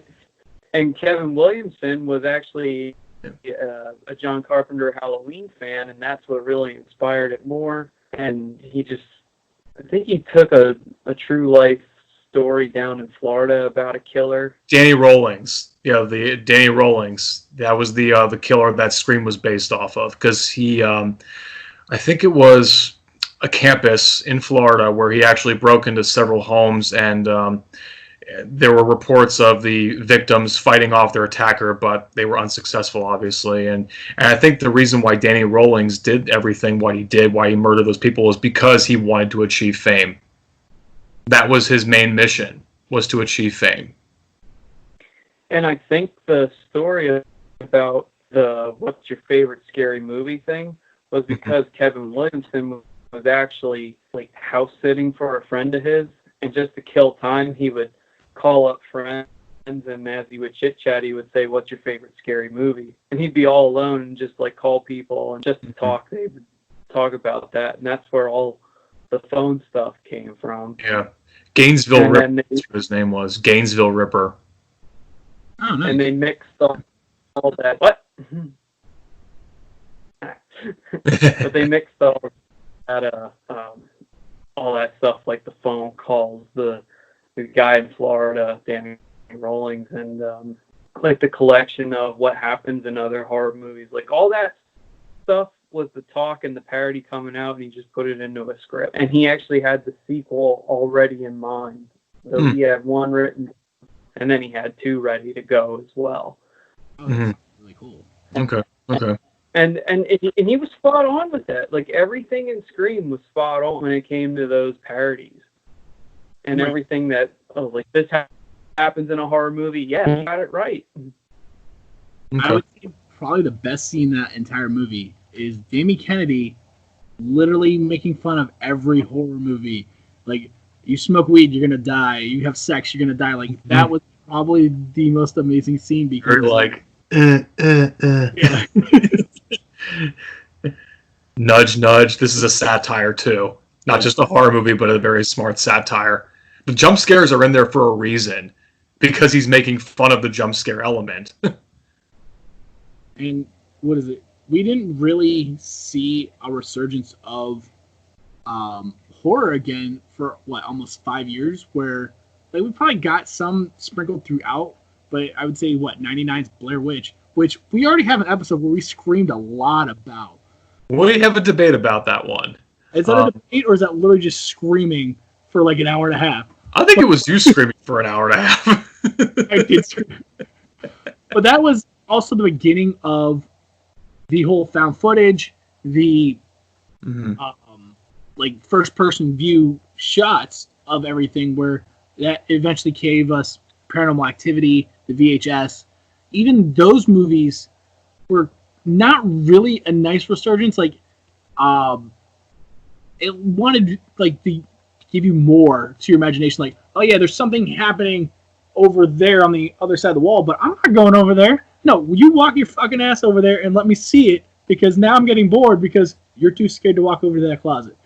And Kevin Williamson was actually a John Carpenter Halloween fan, and that's what really inspired it more. And I think he took a true life story down in Florida about a killer. Danny Rawlings. Yeah, the Danny Rawlings. That was the killer that Scream was based off of. Because he, I think it was a campus in Florida where he actually broke into several homes, and there were reports of the victims fighting off their attacker, but they were unsuccessful, obviously. And I think the reason why Danny Rawlings did everything what he did, why he murdered those people, was because he wanted to achieve fame. That was his main mission, was to achieve fame. And I think the story about the what's your favorite scary movie thing was because Kevin Williamson was actually like house sitting for a friend of his, and just to kill time, he would call up friends, and as he would chit chat, he would say, "What's your favorite scary movie?" And he'd be all alone and just like call people and just talk. They would talk about that, and that's where all the phone stuff came from. Yeah, Gainesville Ripper. That's what his name was. Gainesville Ripper. Oh, nice. And they mixed all that. What? But they mixed all that stuff, like the phone calls, the guy in Florida, Danny Rawlings, and like the collection of what happens in other horror movies. Like all that stuff was the talk and the parody coming out, and he just put it into a script. And he actually had the sequel already in mind. So he had one written, and then he had two ready to go as well. Oh, that's really cool. Okay. And he was spot on with that. Like everything in Scream was spot on when it came to those parodies. And everything that, like this happens in a horror movie, yeah, he got it right. Okay. I would say probably the best scene in that entire movie is Jamie Kennedy literally making fun of every horror movie. Like, you smoke weed, you're gonna die. You have sex, you're gonna die. Like, that was probably the most amazing scene because yeah. Nudge, nudge. This is a satire too, not just a horror movie, but a very smart satire. The jump scares are in there for a reason, because he's making fun of the jump scare element. And what is it? We didn't really see a resurgence of horror again for almost 5 years, where like we probably got some sprinkled throughout, but I would say 99's Blair Witch, which we already have an episode where we screamed a lot about. We have a debate about that one. Is that a debate, or is that literally just screaming for like an hour and a half? I think it was you screaming for an hour and a half. I did scream. But that was also the beginning of the whole found footage, the like first-person view shots of everything, where that eventually gave us Paranormal Activity, the VHS. Even those movies were not really a nice resurgence. Like, it wanted like to give you more to your imagination. Like, oh yeah, there's something happening over there on the other side of the wall, but I'm not going over there. No, you walk your fucking ass over there and let me see it, because now I'm getting bored because you're too scared to walk over to that closet.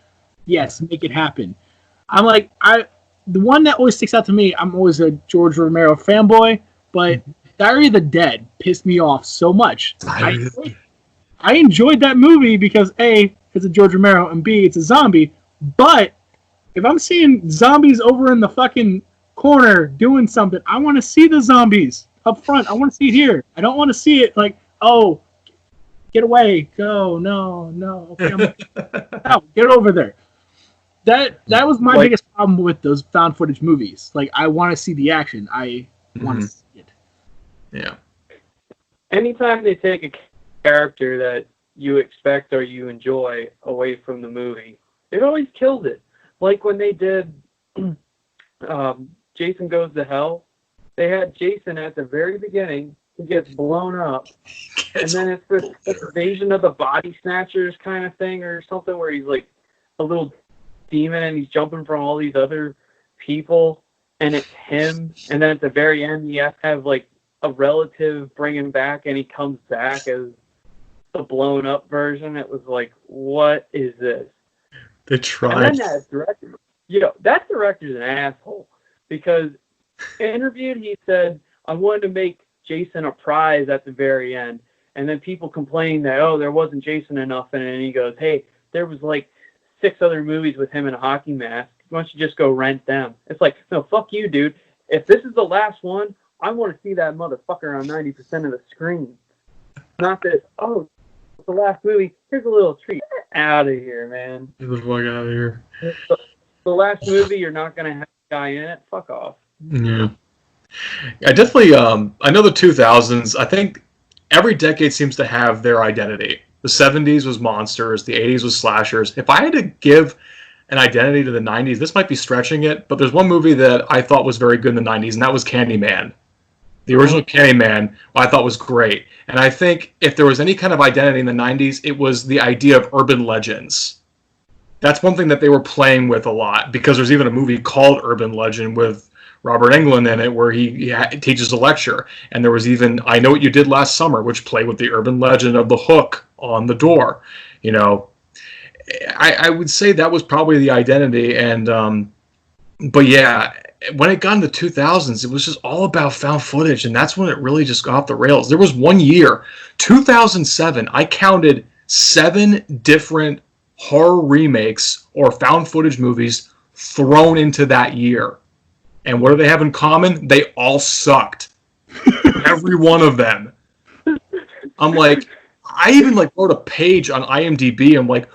Yes, make it happen. I'm like, the one that always sticks out to me, I'm always a George Romero fanboy, but Diary of the Dead pissed me off so much. I enjoyed that movie because A, it's a George Romero, and B, it's a zombie, but if I'm seeing zombies over in the fucking corner doing something, I want to see the zombies up front. I want to see it here. I don't want to see it like, oh, get away, go, no, okay, no, get over there. That was my biggest problem with those found footage movies. Like, I want to see the action. I want to see it. Yeah. Anytime they take a character that you expect or you enjoy away from the movie, it always kills it. Like when they did Jason Goes to Hell, they had Jason at the very beginning who gets blown up, and then it's this invasion of the body snatchers kind of thing or something where he's like a little demon and he's jumping from all these other people, and it's him, and then at the very end you have to have like a relative bring him back, and he comes back as the blown up version. It was like, what is this? They tried. And then that director, that director's an asshole, because interviewed he said, I wanted to make Jason a prize at the very end, and then people complained that, oh, there wasn't Jason enough in it, and he goes, hey, there was like 6 other movies with him in a hockey mask. Why don't you just go rent them? It's like, no, fuck you, dude. If this is the last one, I want to see that motherfucker on 90% of the screen. Not this, oh, it's the last movie, here's a little treat. Get out of here, man. Get the fuck out of here. The last movie, you're not going to have a guy in it? Fuck off. Yeah. I definitely, I know the 2000s, I think every decade seems to have their identity. The 70s was monsters, the 80s was slashers. If I had to give an identity to the 90s, this might be stretching it, but there's one movie that I thought was very good in the 90s, and that was Candyman. The original Candyman, I thought was great. And I think if there was any kind of identity in the 90s, it was the idea of urban legends. That's one thing that they were playing with a lot, because there's even a movie called Urban Legend with Robert Englund in it where he teaches a lecture. And there was even I Know What You Did Last Summer, which played with the urban legend of the hook on the door. You know, I would say that was probably the identity. And but yeah, when it got into the 2000s, it was just all about found footage, and that's when it really just got off the rails. There was one year, 2007, I counted 7 different horror remakes or found footage movies thrown into that year. And what do they have in common? They all sucked. Every one of them. I'm like, I even wrote a page on IMDb. I'm like,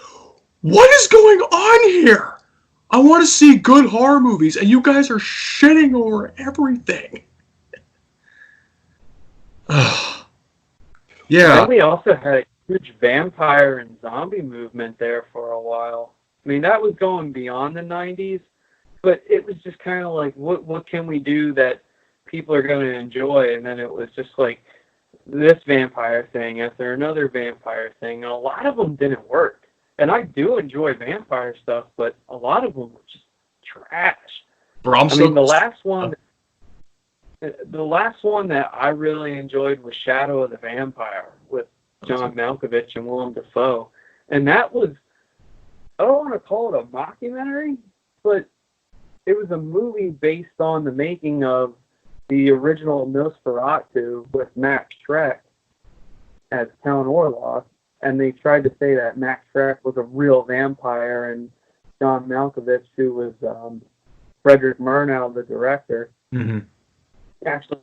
what is going on here? I want to see good horror movies, and you guys are shitting over everything. Yeah. And we also had a huge vampire and zombie movement there for a while. I mean, that was going beyond the 90s, but it was just kind of like, what can we do that people are going to enjoy? And then it was just like this vampire thing after another vampire thing, and a lot of them didn't work. And I do enjoy vampire stuff, but a lot of them were just trash. The last one that I really enjoyed was Shadow of the Vampire with John Malkovich and Willem Dafoe. And that was, I don't want to call it a mockumentary, but it was a movie based on the making of the original Nosferatu with Max Schreck as Count Orlok. And they tried to say that Max Schreck was a real vampire, and John Malkovich, who was Frederick Murnau, the director, actually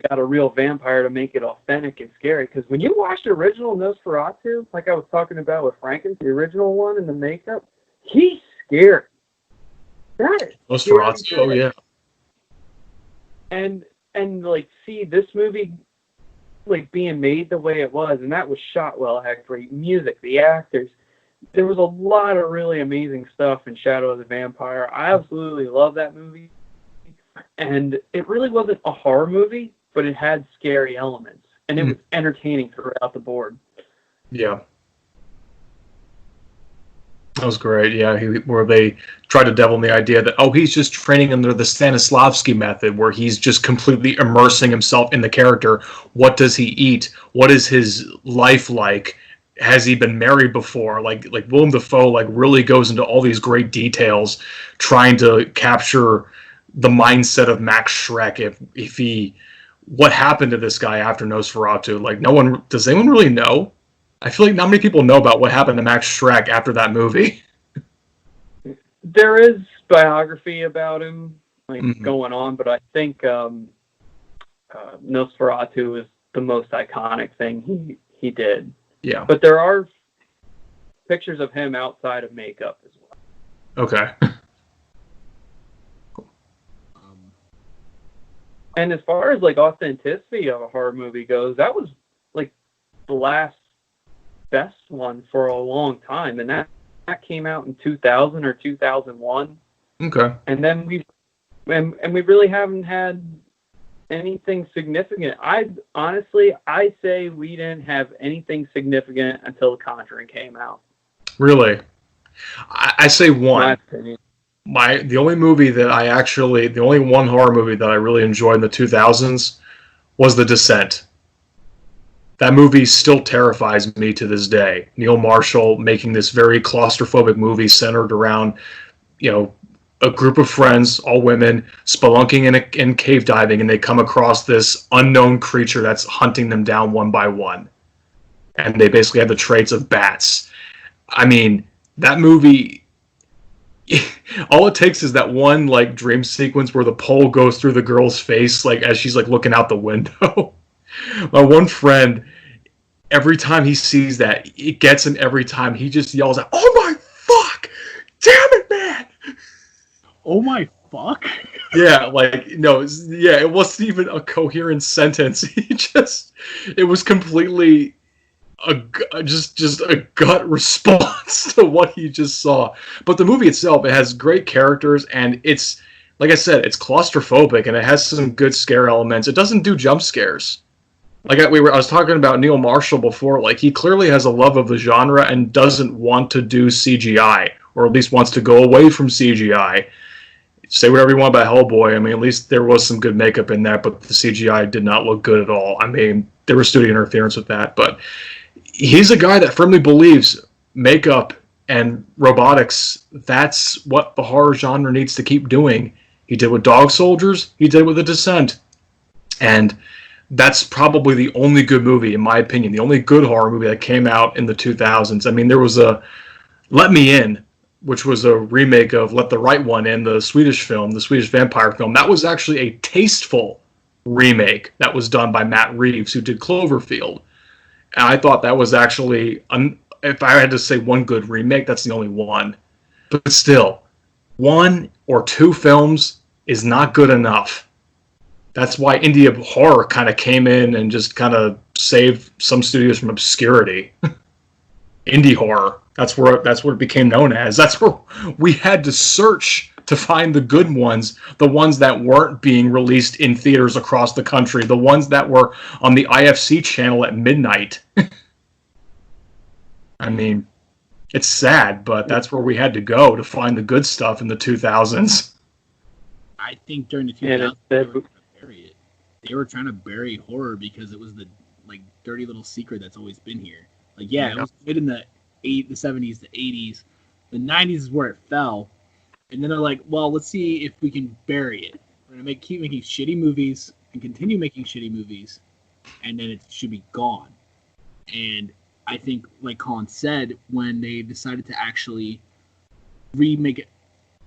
got a real vampire to make it authentic and scary. Because when you watch the original Nosferatu, like I was talking about with Franken, the original one in the makeup, he's scary. That is Nosferatu, oh yeah. And see this movie being made the way it was, and that was shot well, had great music, the actors. There was a lot of really amazing stuff in Shadow of the Vampire. I absolutely love that movie. And it really wasn't a horror movie, but it had scary elements. And it was entertaining throughout the board. Yeah. That was great, yeah. Where they tried to devil in the idea that, he's just training under the Stanislavski method, where he's just completely immersing himself in the character. What does he eat? What is his life like? has he been married before? Like Willem Dafoe like really goes into all these great details, trying to capture the mindset of Max Schreck. If he, what happened to this guy after Nosferatu? Like does anyone really know? I feel like not many people know about what happened to Max Schreck after that movie. There is biography about him, like going on, but I think Nosferatu is the most iconic thing he did. Yeah. But there are pictures of him outside of makeup as well. Okay. And as far as like authenticity of a horror movie goes, that was like the last best one for a long time, and that came out in 2000 or 2001. Okay. And then we really haven't had anything significant. I say we didn't have anything significant until The Conjuring came out. Really? I say one. My opinion. The only one horror movie that I really enjoyed in the 2000s was The Descent. That movie still terrifies me to this day. Neil Marshall making this very claustrophobic movie centered around, a group of friends, all women, spelunking and cave diving, and they come across this unknown creature that's hunting them down one by one. And they basically have the traits of bats. I mean, that movie, all it takes is that one like dream sequence where the pole goes through the girl's face, like as she's like looking out the window. My one friend, every time he sees that, it gets him every time. He just yells out, "Oh my fuck! Damn it, man!" Oh my fuck? Yeah, it wasn't even a coherent sentence. It was completely just a gut response to what he just saw. But the movie itself, it has great characters, and it's, like I said, it's claustrophobic, and it has some good scare elements. It doesn't do jump scares. I was talking about Neil Marshall before. Like, he clearly has a love of the genre and doesn't want to do CGI, or at least wants to go away from CGI. Say whatever you want about Hellboy. I mean, at least there was some good makeup in that, but the CGI did not look good at all. I mean, there was studio interference with that, but he's a guy that firmly believes makeup and robotics, that's what the horror genre needs to keep doing. He did with Dog Soldiers, he did with The Descent. And that's probably the only good movie, in my opinion, the only good horror movie that came out in the 2000s. I mean, there was a Let Me In, which was a remake of Let the Right One In, the Swedish film, the Swedish vampire film. That was actually a tasteful remake that was done by Matt Reeves, who did Cloverfield. And I thought that was actually, if I had to say one good remake, that's the only one. But still, one or two films is not good enough. That's why indie horror kind of came in and just kind of saved some studios from obscurity. Indie horror. That's what it became known as. That's where we had to search to find the good ones, the ones that weren't being released in theaters across the country, the ones that were on the IFC channel at midnight. I mean, it's sad, but that's where we had to go to find the good stuff in the 2000s. I think during the 2000s, they were trying to bury horror because it was the dirty little secret that's always been here. It was good in the 70s, the 80s. The 90s is where it fell. And then they're like, well, let's see if we can bury it. We're going to keep making shitty movies and continue making shitty movies, and then it should be gone. And I think, like Colin said, when they decided to actually remake it,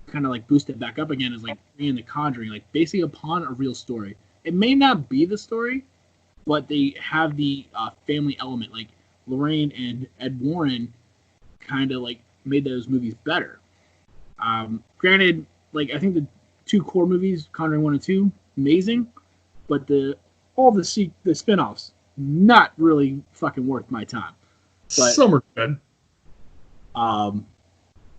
kind of boost it back up again, is bringing The Conjuring, basing upon a real story. It may not be the story, but they have the family element. Lorraine and Ed Warren kind of made those movies better. Granted, I think the two core movies, Conjuring 1 and 2, amazing, but all the spin-offs, not really fucking worth my time. But some are good.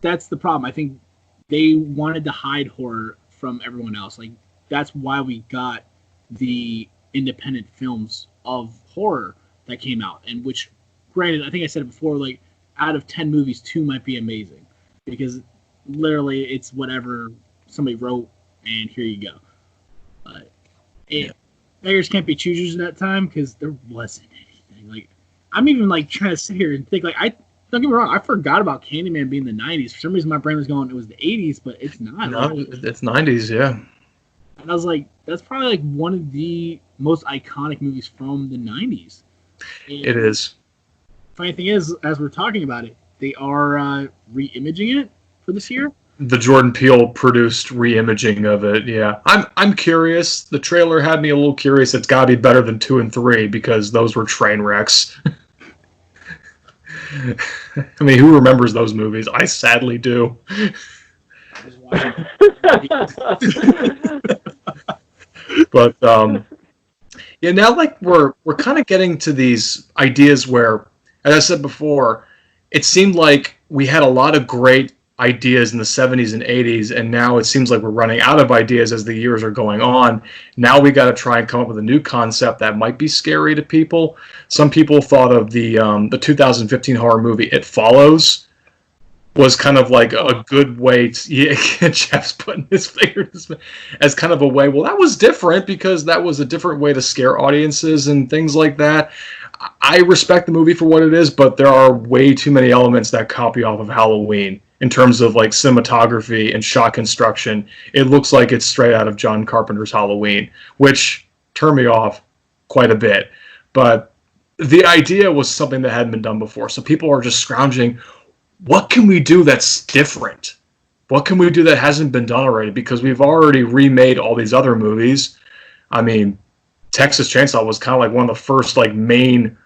That's the problem. I think they wanted to hide horror from everyone else. That's why we got the independent films of horror that came out, and which, granted, I think I said it before, out of 10 movies, 2 might be amazing, because literally it's whatever somebody wrote, and here you go. But beggars can't be choosers at that time, because there wasn't anything. I'm even like trying to sit here and think like don't get me wrong, I forgot about Candyman being the 90s. For some reason, my brain was going, it was the 80s, but it's not. No, it's 90s, yeah. And I was like, that's probably like one of the most iconic movies from the 90s. And it is. Funny thing is, as we're talking about it, they are re-imaging it for this year. The Jordan Peele produced re-imaging of it, yeah. I'm curious. The trailer had me a little curious. It's got to be better than 2 and 3 because those were train wrecks. I mean, who remembers those movies? I sadly do. But yeah, now like we're kind of getting to these ideas where, as I said before, it seemed like we had a lot of great ideas in the 70s and 80s, and now it seems like we're running out of ideas as the years are going on. Now we got to try and come up with a new concept that might be scary to people. Some people thought of the 2015 horror movie It Follows was kind of like a good way to, yeah, Jeff's putting his finger in his mouth, as kind of a way, well, that was different because that was a different way to scare audiences and things like that. I respect the movie for what it is, but there are way too many elements that copy off of Halloween in terms of like cinematography and shot construction. It looks like it's straight out of John Carpenter's Halloween, which turned me off quite a bit. But the idea was something that hadn't been done before. So people are just scrounging, what can we do that's different? What can we do that hasn't been done already? Because we've already remade all these other movies. I mean, Texas Chainsaw was kind of like one of the first like main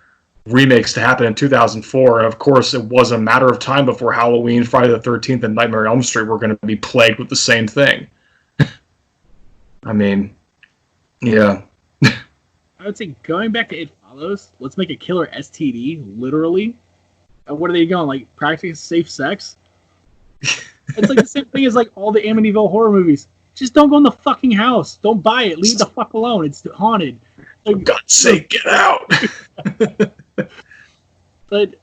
remakes to happen in 2004. And of course, it was a matter of time before Halloween, Friday the 13th, and Nightmare on Elm Street were going to be plagued with the same thing. I mean, yeah. I would say going back to It Follows, let's make a killer STD, literally. What are they going, like, practicing safe sex? It's like the same thing as, like, all the Amityville horror movies. Just don't go in the fucking house. Don't buy it. Leave the fuck alone. It's haunted. Like, for God's sake, get out! But...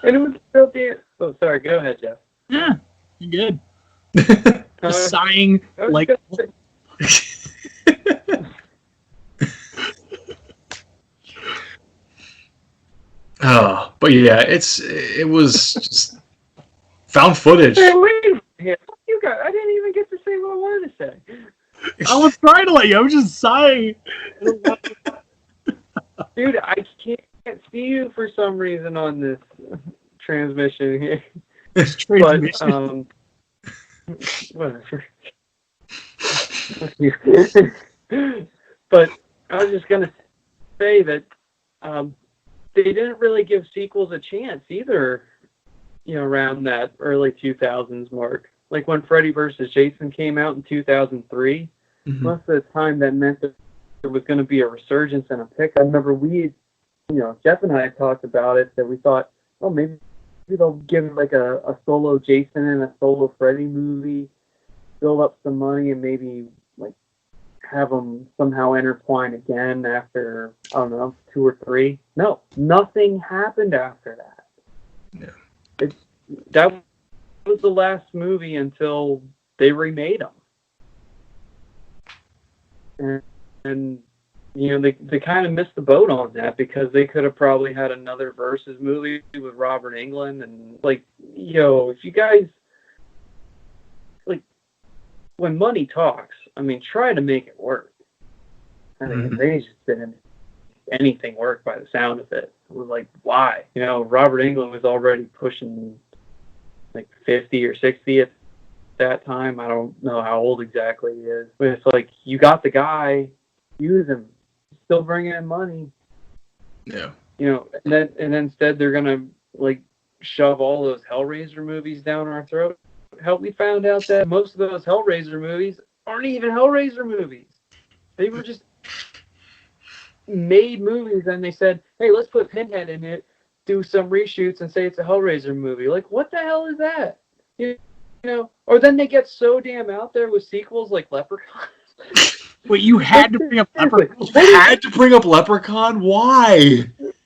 And it was still the... Oh, sorry. Go ahead, Jeff. Yeah, you're good. Just sighing, like... Oh, but yeah, it was just found footage. Hey, wait. You got. I didn't even get to say what I wanted to say. I was trying to let you. I was just sighing. Dude, I can't see you for some reason on this transmission here. This transmission. Whatever. But I was just gonna say that they didn't really give sequels a chance either, you know, around that early 2000s mark. Like when Freddy vs. Jason came out in 2003, most of the time that meant that there was going to be a resurgence and a pick. I remember Jeff and I had talked about it, that we thought, oh, maybe they'll give like a solo Jason and a solo Freddy movie, build up some money, and maybe like have them somehow intertwine again after, I don't know, 2 or 3. No, nothing happened after that. Yeah. That was the last movie until they remade them. And you know, they kind of missed the boat on that, because they could have probably had another Versus movie with Robert Englund. And like, if you guys, like, when money talks, I mean, try to make it work. I mean, they just didn't make anything work by the sound of it. It was like, why? Robert Englund was already pushing like 50 or 60 at that time. I don't know how old exactly he is. But it's like, you got the guy, use him. Still bringing in money. Yeah. And then instead they're going to like shove all those Hellraiser movies down our throat. Hell, we found out that most of those Hellraiser movies aren't even Hellraiser movies. They were just made movies, and they said, hey, let's put Pinhead in it, do some reshoots, and say it's a Hellraiser movie. Like, what the hell is that? Or then they get so damn out there with sequels like Leprechaun. Wait, you had to bring up Leprechaun? You had to bring up Leprechaun? Why?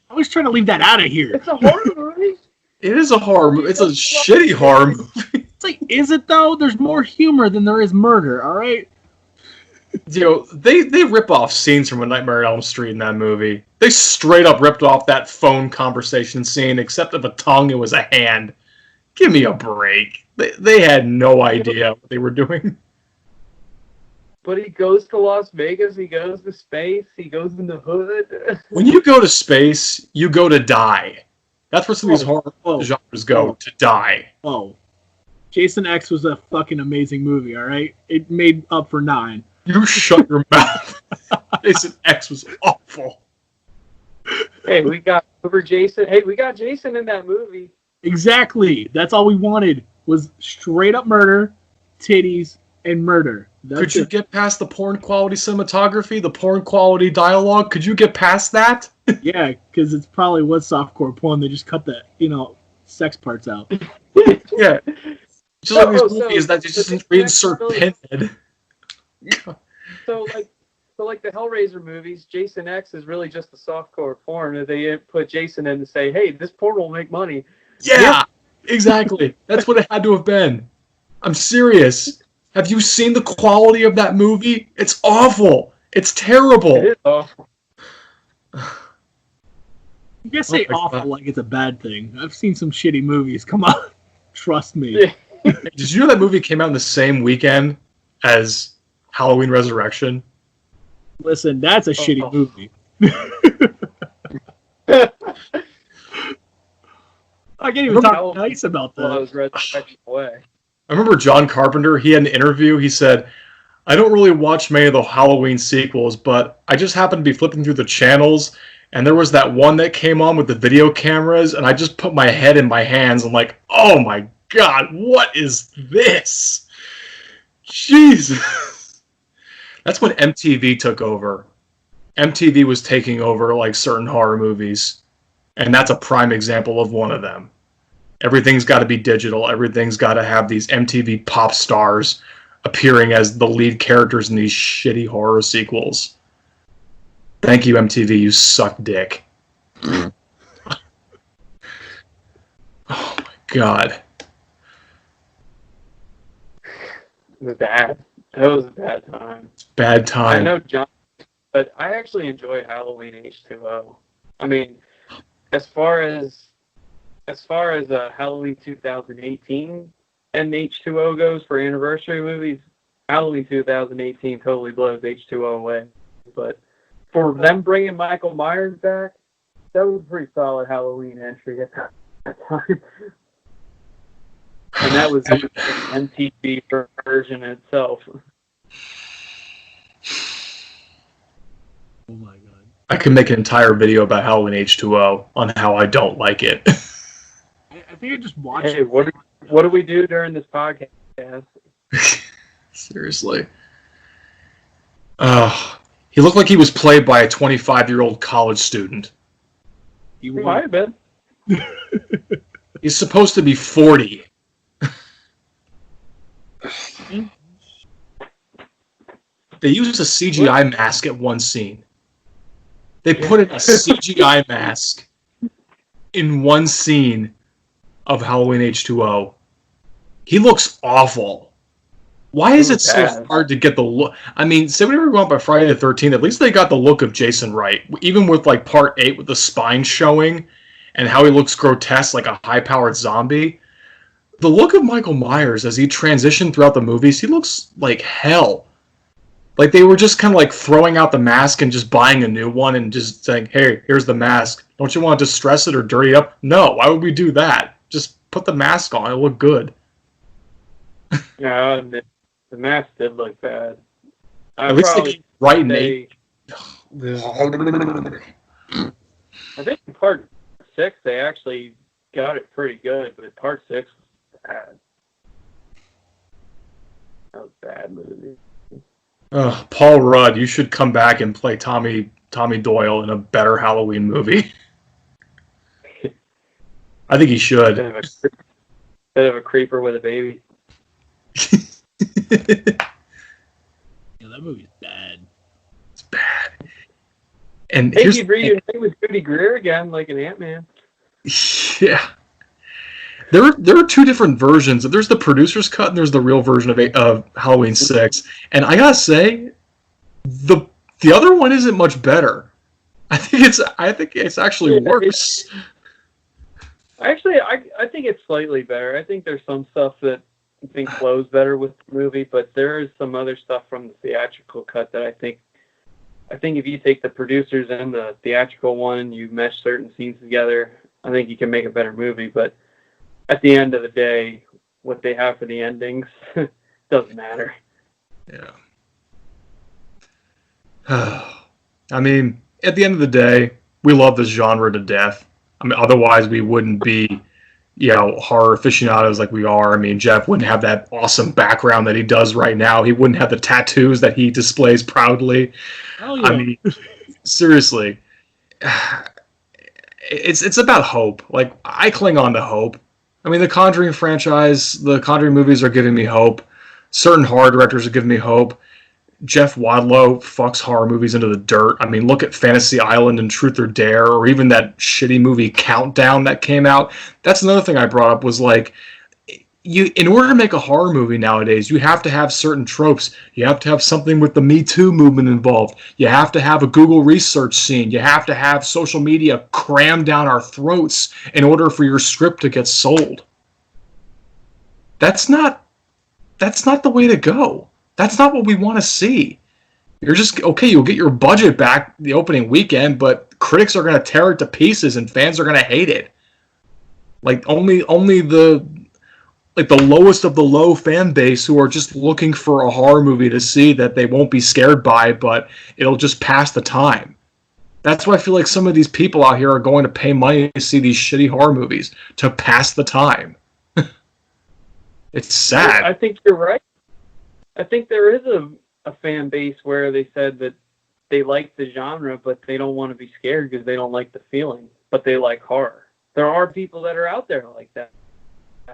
I was trying to leave that out of here. It's a horror movie. It is a horror movie. It's a shitty horror movie. It's like, is it though? There's more humor than there is murder, all right? They rip off scenes from A Nightmare on Elm Street in that movie. They straight up ripped off that phone conversation scene, except that the tongue, it was a hand. Give me a break. They had no idea what they were doing. But he goes to Las Vegas, he goes to space, he goes in the hood. When you go to space, you go to die. That's where some of these horror genres go, to die. Oh. Jason X was a fucking amazing movie, alright? It made up for 9. You shut your mouth. Jason X was awful. Hey, we got Jason in that movie. Exactly. That's all we wanted, was straight up murder, titties, and murder. Could you get past the porn quality cinematography, the porn quality dialogue? Could you get past that? Yeah, because it's probably was softcore porn. They just cut the, sex parts out. Yeah. Just like these movies that you just reinsert Pinhead. So like the Hellraiser movies, Jason X is really just a softcore porn, and they put Jason in to say, hey, this porn will make money. Yeah, exactly. That's what it had to have been. I'm serious. Have you seen the quality of that movie? It's awful. It's terrible. It is awful. You guys say awful like it's a bad thing. I've seen some shitty movies. Come on. Trust me. Did you know that movie came out in the same weekend as Halloween Resurrection? Listen, that's a shitty movie. I can't even talk nice about that. Resurrection away. I remember John Carpenter, he had an interview, he said, I don't really watch many of the Halloween sequels, but I just happened to be flipping through the channels, and there was that one that came on with the video cameras, and I just put my head in my hands. I'm like, oh my God, what is this? Jesus. That's when MTV took over. MTV was taking over like certain horror movies, and that's a prime example of one of them. Everything's got to be digital. Everything's got to have these MTV pop stars appearing as the lead characters in these shitty horror sequels. Thank you, MTV. You suck dick. Oh my God. It was bad. That was a bad time. It's bad time. I know, John, but I actually enjoy Halloween H2O. I mean, as far as Halloween 2018 and H2O goes for anniversary movies, Halloween 2018 totally blows H2O away. But for them bringing Michael Myers back, that was a pretty solid Halloween entry at that time. And that was the MTV version itself. Oh my God. I could make an entire video about Halloween H2O on how I don't like it. I think I just watched it. What do we do during this podcast? Seriously. He looked like he was played by a 25-year-old college student. He might have been. He's supposed to be 40. They used a CGI mask at one scene. They put in a CGI mask in one scene of Halloween H2O. He looks awful. Why is it so hard to get the look? I mean, say when we were going by Friday the 13th, at least they got the look of Jason right. Even with like part 8 with the spine showing and how he looks grotesque like a high-powered zombie. The look of Michael Myers as he transitioned throughout the movies, he looks like hell. Like they were just kind of like throwing out the mask and just buying a new one and just saying, hey, here's the mask. Don't you want to distress it or dirty it up? No, why would we do that? Just put the mask on. It'll look good. Yeah, the mask did look bad. At least they get right Nate. I think in part 6 they actually got it pretty good, but part 6 was bad. That was a bad movie. Paul Rudd, you should come back and play Tommy Doyle in a better Halloween movie. I think he should. Instead of a creeper with a baby. Yeah, that movie's bad. It's bad. And hey, you'd read with Judy Greer again, like an Ant-Man. Yeah. There are two different versions. There's the producer's cut and there's the real version of Halloween 6. And I gotta say, The other one isn't much better. I think it's actually worse. Actually, I think it's slightly better. I think there's some stuff that I think flows better with the movie, but there is some other stuff from the theatrical cut that I think if you take the producers and the theatrical one, you mesh certain scenes together, I think you can make a better movie. But at the end of the day, what they have for the endings doesn't matter. Yeah. I mean, at the end of the day, we love this genre to death. I mean, otherwise we wouldn't be, horror aficionados like we are. I mean, Jeff wouldn't have that awesome background that he does right now. He wouldn't have the tattoos that he displays proudly. Oh, yeah. I mean, seriously, it's about hope. Like, I cling on to hope. I mean, the Conjuring franchise, the Conjuring movies are giving me hope. Certain horror directors are giving me hope. Jeff Wadlow fucks horror movies into the dirt. I mean, look at Fantasy Island and Truth or Dare, or even that shitty movie Countdown that came out. That's another thing I brought up was like, in order to make a horror movie nowadays, you have to have certain tropes. You have to have something with the Me Too movement involved. You have to have a Google research scene. You have to have social media crammed down our throats in order for your script to get sold. That's not the way to go. That's not what we want to see. You're just, okay, you'll get your budget back the opening weekend, but critics are going to tear it to pieces and fans are going to hate it. Like, only the lowest of the low fan base who are just looking for a horror movie to see that they won't be scared by, but it'll just pass the time. That's why I feel like some of these people out here are going to pay money to see these shitty horror movies to pass the time. It's sad. I think you're right. I think there is a fan base where they said that they like the genre, but they don't want to be scared because they don't like the feeling, but they like horror. There are people that are out there like that.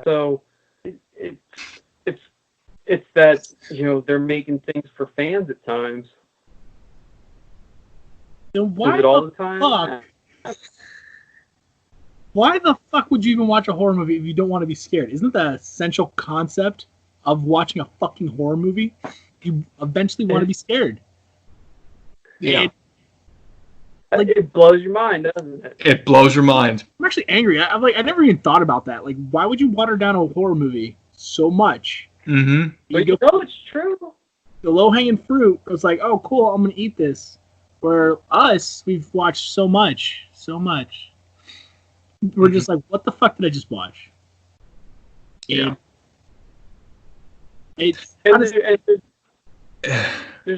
So it's that, they're making things for fans at times. Then why is it all the time? Why the fuck would you even watch a horror movie if you don't want to be scared? Isn't that the essential concept of watching a fucking horror movie? You eventually want to be scared. Yeah. It blows your mind, doesn't it? It blows your mind. I'm actually angry. I never even thought about that. Like, why would you water down a horror movie so much? Mm-hmm. But it's true. The low-hanging fruit was like, oh, cool, I'm going to eat this. For us, we've watched so much. We're just like, what the fuck did I just watch? Yeah. There's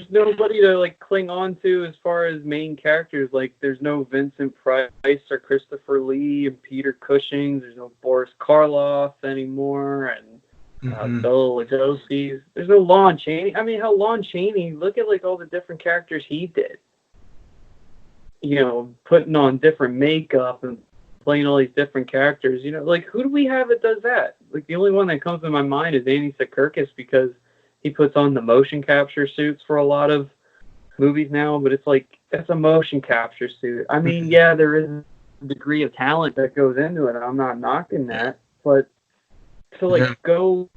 nobody to like cling on to as far as main characters. Like, there's no Vincent Price or Christopher Lee and Peter Cushing. There's no Boris Karloff anymore, and Bela Lugosi. There's no Lon Chaney. I mean, Lon Chaney, look at like all the different characters he did. Putting on different makeup and playing all these different characters. Like, who do we have that does that? Like, the only one that comes to my mind is Andy Serkis, because he puts on the motion capture suits for a lot of movies now, but it's like, that's a motion capture suit. I mean, yeah, there is a degree of talent that goes into it. I'm not knocking that, but to go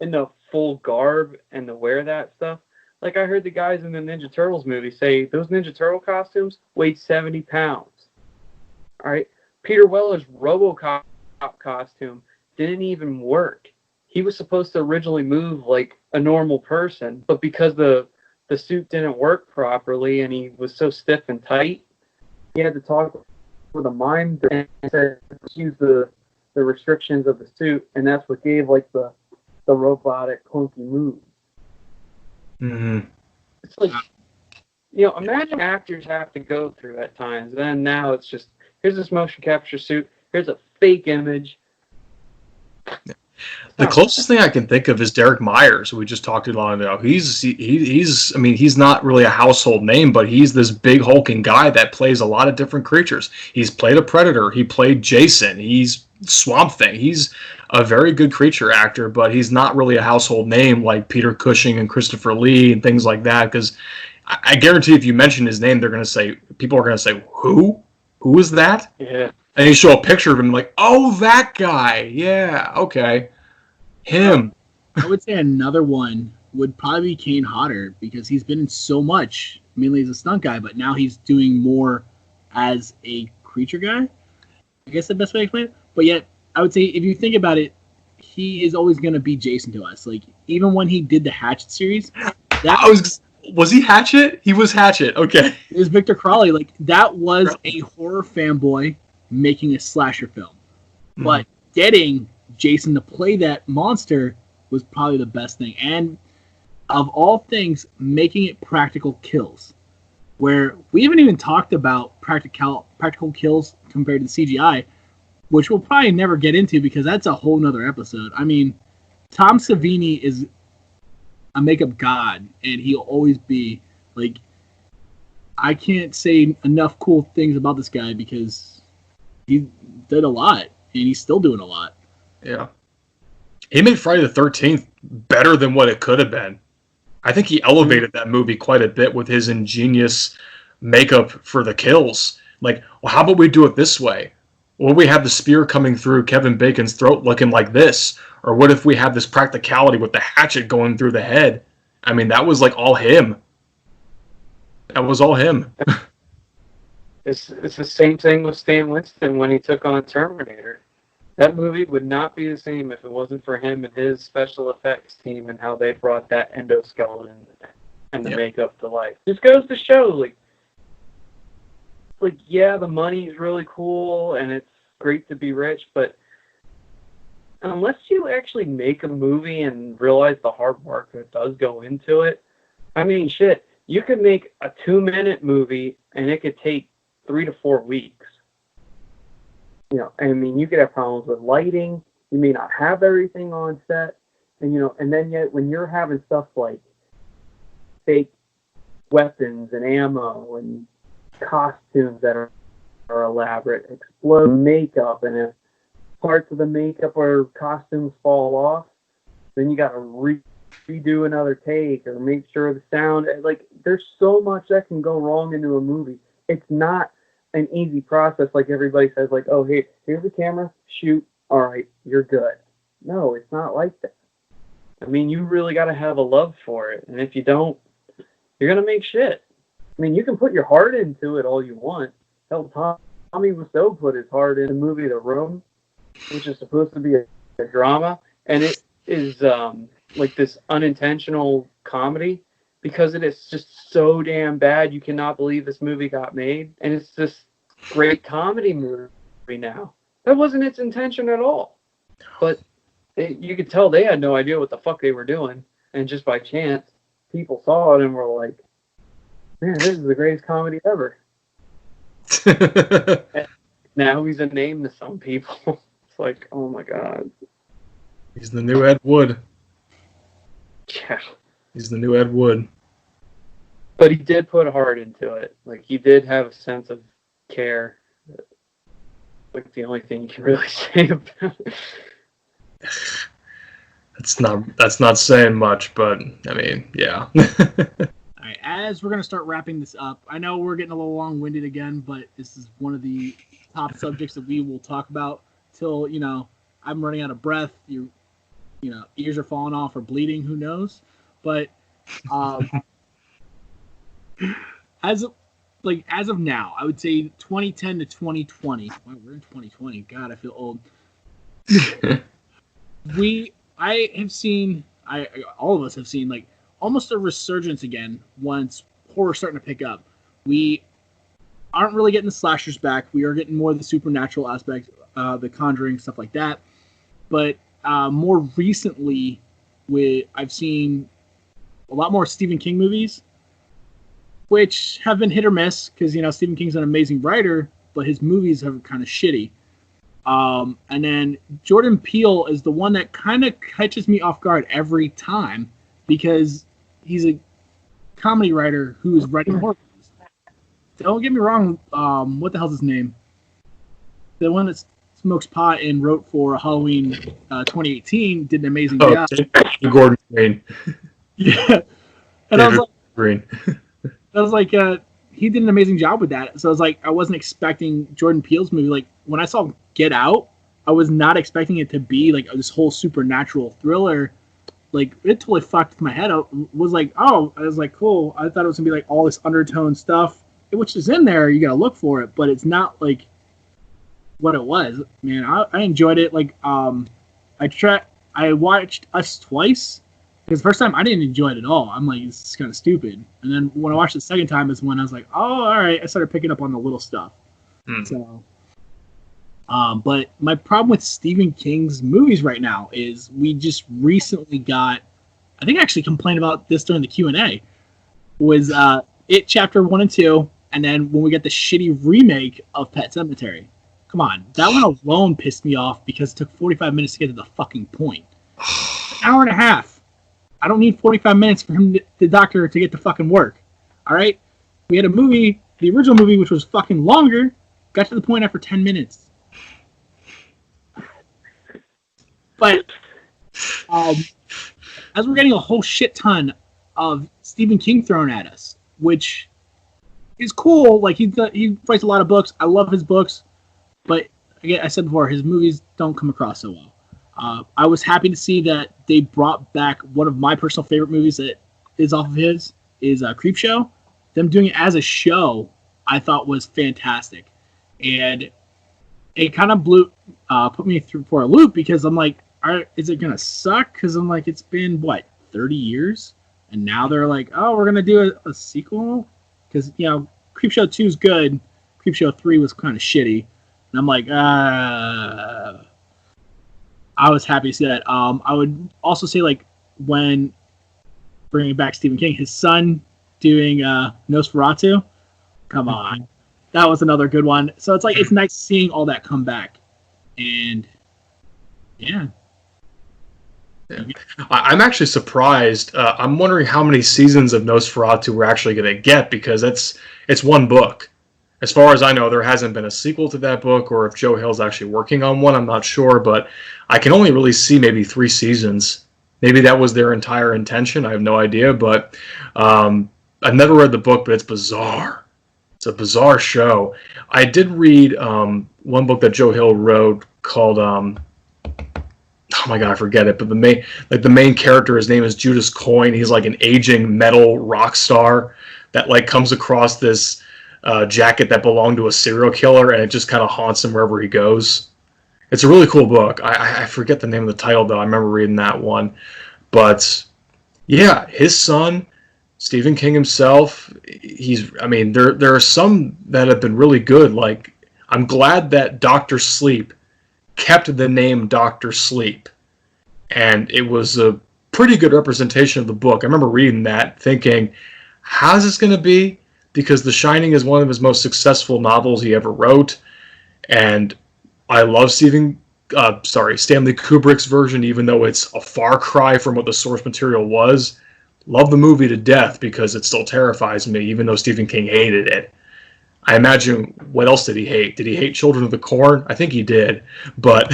into full garb and to wear that stuff, like, I heard the guys in the Ninja Turtles movie say those Ninja Turtle costumes weighed 70 pounds. All right? Peter Weller's RoboCop costume didn't even work. He was supposed to originally move like a normal person, but because the suit didn't work properly and he was so stiff and tight, he had to talk with a mime and said, use the restrictions of the suit, and that's what gave like the robotic clunky moves. Mm-hmm. It's like, imagine actors have to go through at times. Then now it's just, here's this motion capture suit, here's a fake image. The closest thing I can think of is Derrick Myers, who we just talked about ago. He's not really a household name, but he's this big hulking guy that plays a lot of different creatures. He's played a Predator. He played Jason. He's Swamp Thing. He's a very good creature actor, but he's not really a household name like Peter Cushing and Christopher Lee and things like that, because I guarantee if you mention his name, people are going to say, who? Who is that? Yeah. And you show a picture of him, like, oh, that guy. Yeah, okay. Him. I would say another one would probably be Kane Hodder, because he's been in so much, mainly as a stunt guy, but now he's doing more as a creature guy. I guess the best way to explain it. But yet, I would say if you think about it, he is always going to be Jason to us. Like, even when he did the Hatchet series, was he Hatchet? He was Hatchet. Okay. It was Victor Crowley. Like, that was a horror fanboy making a slasher film. Mm-hmm. But getting Jason to play that monster was probably the best thing. And of all things, making it practical kills, where we haven't even talked about practical kills compared to CGI, which we'll probably never get into because that's a whole nother episode. I mean, Tom Savini is a makeup god, and he'll always be. Like, I can't say enough cool things about this guy because he did a lot, and he's still doing a lot. Yeah. He made Friday the 13th better than what it could have been. I think he elevated that movie quite a bit with his ingenious makeup for the kills. Like, well, how about we do it this way? What if we have the spear coming through Kevin Bacon's throat looking like this? Or what if we have this practicality with the hatchet going through the head? I mean, that was like all him. That was all him. It's the same thing with Stan Winston when he took on Terminator. That movie would not be the same if it wasn't for him and his special effects team and how they brought that endoskeleton and the makeup to life. Just goes to show, like, yeah, the money's really cool and it's great to be rich, but unless you actually make a movie and realize the hard work that does go into it, I mean, shit, you could make a 2-minute movie and it could take 3 to 4 weeks. You know, I mean, you could have problems with lighting. You may not have everything on set, and and then yet when you're having stuff like fake weapons and ammo and costumes that are elaborate, explode makeup, and if parts of the makeup or costumes fall off, then you got to redo another take or make sure the sound. Like, there's so much that can go wrong into a movie. It's not an easy process like everybody says, like, oh, hey, here's the camera, shoot, all right, you're good. No, it's not like that. I mean, you really got to have a love for it, and if you don't, you're going to make shit. I mean, you can put your heart into it all you want. Hell, Tommy Wiseau put his heart in the movie The Room, which is supposed to be a drama, and it is like this unintentional comedy, because it is just so damn bad you cannot believe this movie got made, and it's this great comedy movie now. That wasn't its intention at all, but you could tell they had no idea what the fuck they were doing, and just by chance people saw it and were like, man, this is the greatest comedy ever. And now he's a name to some people. It's like, oh my god, he's the new Ed Wood. Yeah. He's the new Ed Wood. But he did put heart into it. Like, he did have a sense of care. Like, the only thing you can really say about it. That's not saying much, but, I mean, yeah. All right, as we're going to start wrapping this up, I know we're getting a little long-winded again, but this is one of the top subjects that we will talk about till, I'm running out of breath. Ears are falling off or bleeding, who knows? But as of now, I would say 2010 to 2020. Wow, we're in 2020. God, I feel old. All of us have seen like almost a resurgence again once horror's starting to pick up. We aren't really getting the slashers back. We are getting more of the supernatural aspect, the Conjuring, stuff like that. But more recently, I've seen a lot more Stephen King movies, which have been hit or miss because, Stephen King's an amazing writer, but his movies are kind of shitty. And then Jordan Peele is the one that kind of catches me off guard every time because he's a comedy writer who is writing horror movies. Don't get me wrong, what the hell's his name? The one that smokes pot and wrote for Halloween 2018 did an amazing job. Gordon Green. Yeah. And I was like, he did an amazing job with that. So I was like, I wasn't expecting Jordan Peele's movie. Like, when I saw Get Out, I was not expecting it to be like this whole supernatural thriller, like it totally fucked with my head. I was like, oh, I was like, cool. I thought it was gonna be like all this undertone stuff, which is in there. You gotta look for it, but it's not like what it was. Man, I enjoyed it. Like, I watched Us twice because the first time I didn't enjoy it at all. I'm like, this is kind of stupid. And then when I watched it the second time is when I was like, oh, all right. I started picking up on the little stuff. So, but my problem with Stephen King's movies right now is we just recently got, I think I actually complained about this during the Q&A, was It Chapter 1 and 2, and then when we get the shitty remake of Pet Sematary. Come on, that one alone pissed me off because it took 45 minutes to get to the fucking point. An hour and a half. I don't need 45 minutes for him, the doctor, to get to fucking work. All right? We had a movie, the original movie, which was fucking longer, got to the point after 10 minutes. But as we're getting a whole shit ton of Stephen King thrown at us, which is cool. Like, he writes a lot of books. I love his books. But again, I said before, his movies don't come across so well. I was happy to see that they brought back one of my personal favorite movies that is off of his, is Creepshow. Them doing it as a show, I thought was fantastic. And it kind of put me through for a loop because I'm like, is it going to suck? Because I'm like, it's been, 30 years? And now they're like, oh, we're going to do a sequel? Because, Creepshow 2 is good. Creepshow 3 was kind of shitty. And I'm like, I was happy to see that. I would also say, like, when bringing back Stephen King, his son doing Nosferatu, come on. That was another good one. So it's like, it's nice seeing all that come back. And, yeah. I'm actually surprised. I'm wondering how many seasons of Nosferatu we're actually going to get, because it's one book. As far as I know, there hasn't been a sequel to that book, or if Joe Hill's actually working on one, I'm not sure, but I can only really see maybe 3 seasons. Maybe that was their entire intention. I have no idea, but I've never read the book, but it's bizarre. It's a bizarre show. I did read one book that Joe Hill wrote called, oh my god, I forget it, but the main character, his name is Judas Coin. He's like an aging metal rock star that like comes across this jacket that belonged to a serial killer, and it just kind of haunts him wherever he goes. It's a really cool book. I forget the name of the title, though. I remember reading that one. But, yeah, his son, Stephen King himself, there are some that have been really good. Like, I'm glad that Dr. Sleep kept the name Dr. Sleep. And it was a pretty good representation of the book. I remember reading that, thinking, how's this going to be? Because The Shining is one of his most successful novels he ever wrote, and I love Stanley Kubrick's version, even though it's a far cry from what the source material was. Love the movie to death because it still terrifies me, even though Stephen King hated it. I imagine, what else did he hate? Did he hate Children of the Corn? I think he did, but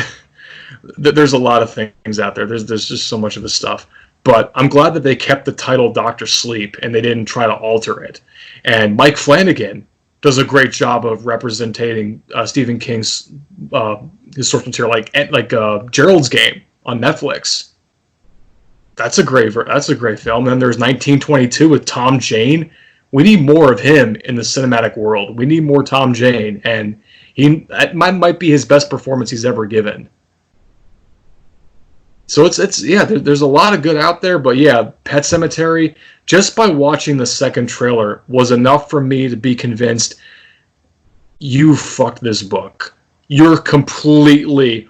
there's a lot of things out there. There's just so much of this stuff. But I'm glad that they kept the title Dr. Sleep and they didn't try to alter it. And Mike Flanagan does a great job of representing Stephen King's his source material, like Gerald's Game on Netflix. That's a great film. And then there's 1922 with Tom Jane. We need more of him in the cinematic world. We need more Tom Jane, and that might be his best performance he's ever given. So there's a lot of good out there, but yeah, Pet Sematary, just by watching the second trailer, was enough for me to be convinced, you fucked this book. You're completely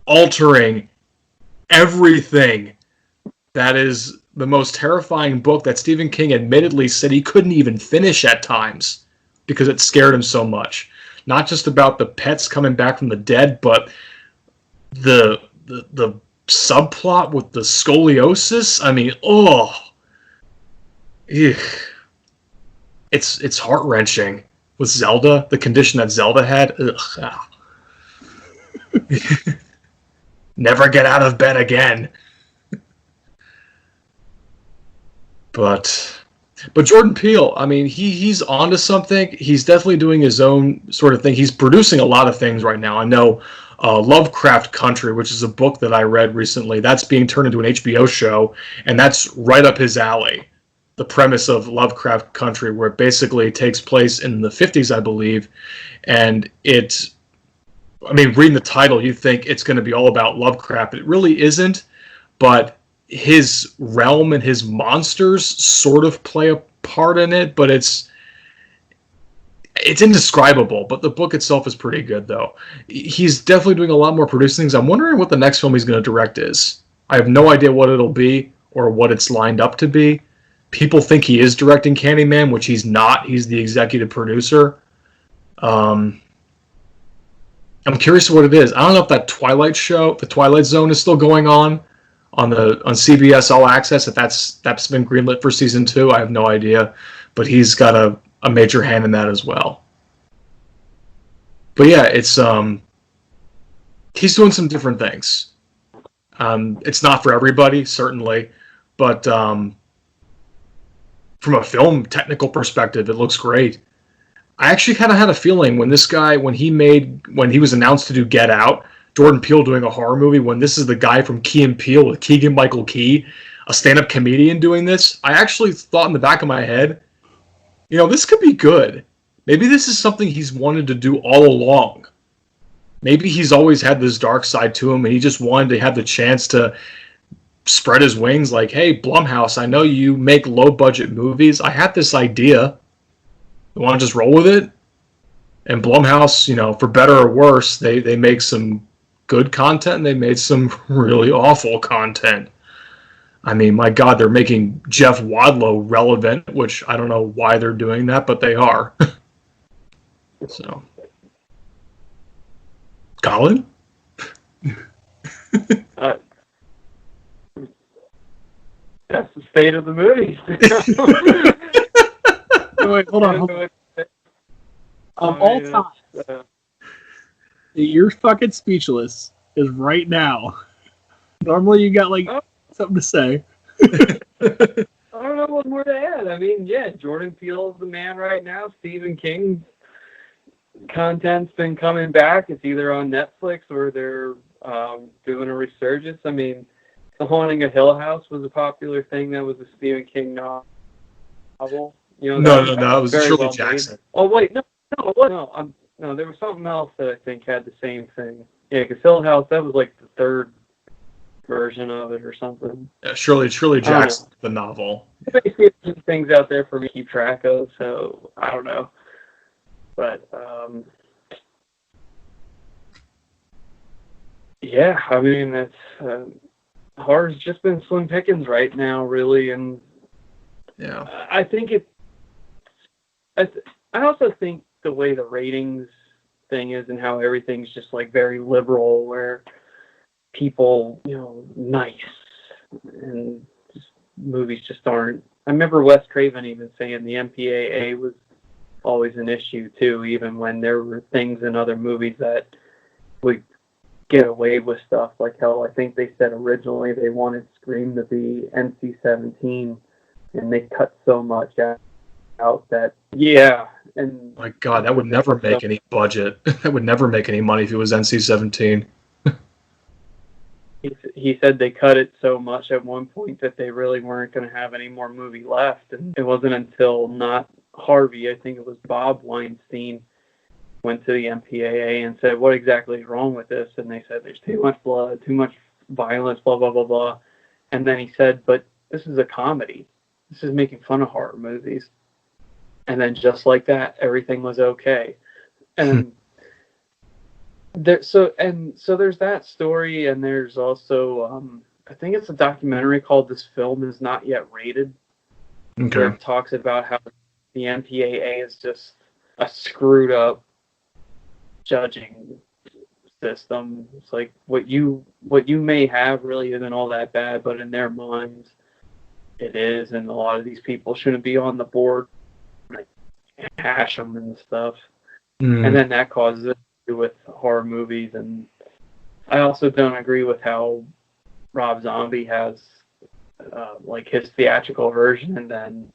altering everything. That is the most terrifying book that Stephen King admittedly said he couldn't even finish at times because it scared him so much. Not just about the pets coming back from the dead, but the subplot with the scoliosis. I mean, it's heart-wrenching. With Zelda, the condition that Zelda had. Never get out of bed again. But Jordan Peele, I mean, he's onto something. He's definitely doing his own sort of thing. He's producing a lot of things right now. I know Lovecraft Country, which is a book that I read recently. That's being turned into an HBO show, and that's right up his alley. The premise of Lovecraft Country, where it basically takes place in the 50s, I believe, and reading the title, you think it's going to be all about Lovecraft. It really isn't, but his realm and his monsters sort of play a part in it, but it's indescribable. But the book itself is pretty good, though. He's definitely doing a lot more producing things. I'm wondering what the next film he's going to direct is. I have no idea what it'll be or what it's lined up to be. People think he is directing Candyman, which he's not. He's the executive producer. I'm curious what it is. I don't know if that Twilight show, the Twilight Zone, is still going on CBS All Access. If that's been greenlit for season 2, I have no idea. But he's got a major hand in that as well. But yeah, it's he's doing some different things. It's not for everybody, certainly, but from a film technical perspective, it looks great. I actually kind of had a feeling when he was announced to do Get Out, Jordan Peele doing a horror movie, when this is the guy from Key and Peele with Keegan-Michael Key, a stand-up comedian doing this, I actually thought in the back of my head, this could be good. Maybe this is something he's wanted to do all along. Maybe he's always had this dark side to him, and he just wanted to have the chance to spread his wings like, hey, Blumhouse, I know you make low-budget movies. I have this idea. You want to just roll with it? And Blumhouse, for better or worse, they make some good content, and they made some really awful content. I mean, my God, they're making Jeff Wadlow relevant, which I don't know why they're doing that, but they are. So, Colin? That's the state of the movie. Wait, hold on. Of all time, you're fucking speechless is right now. Normally you got something to say. I don't know what more to add. I mean, yeah, Jordan Peele's the man right now. Stephen King's content's been coming back. It's either on Netflix or they're doing a resurgence. I mean, The Haunting of Hill House was a popular thing. That was a Stephen King novel. No, it was Shirley Jackson. Oh wait, no, there was something else that I think had the same thing. Yeah, because Hill House, that was like the third version of it or something. Yeah, Shirley Jackson, the novel. Basically, things out there for me to keep track of, so I don't know. But yeah, I mean, that's horror's just been slim pickings right now, really, and yeah, I think I also think the way the ratings thing is and how everything's just very liberal, where people, nice, and movies just aren't. I remember Wes Craven even saying the MPAA was always an issue too, even when there were things in other movies that would get away with stuff. Like hell, I think they said originally they wanted Scream to be NC-17, and they cut so much out that and my God, that would never make any budget. That would never make any money if it was NC-17. He said they cut it so much at one point that they really weren't going to have any more movie left. And it wasn't until not Harvey, I think it was Bob Weinstein, went to the MPAA and said, what exactly is wrong with this? And they said, there's too much blood, too much violence, blah, blah, blah, blah. And then he said, but this is a comedy. This is making fun of horror movies. And then just like that, everything was okay. And so there's that story, and there's also I think it's a documentary called "This Film Is Not Yet Rated." Okay. Where it talks about how the MPAA is just a screwed up judging system. It's like what you may have really isn't all that bad, but in their minds it is, and a lot of these people shouldn't be on the board. Hash them and stuff, and then that causes it with horror movies. And I also don't agree with how Rob Zombie has his theatrical version and then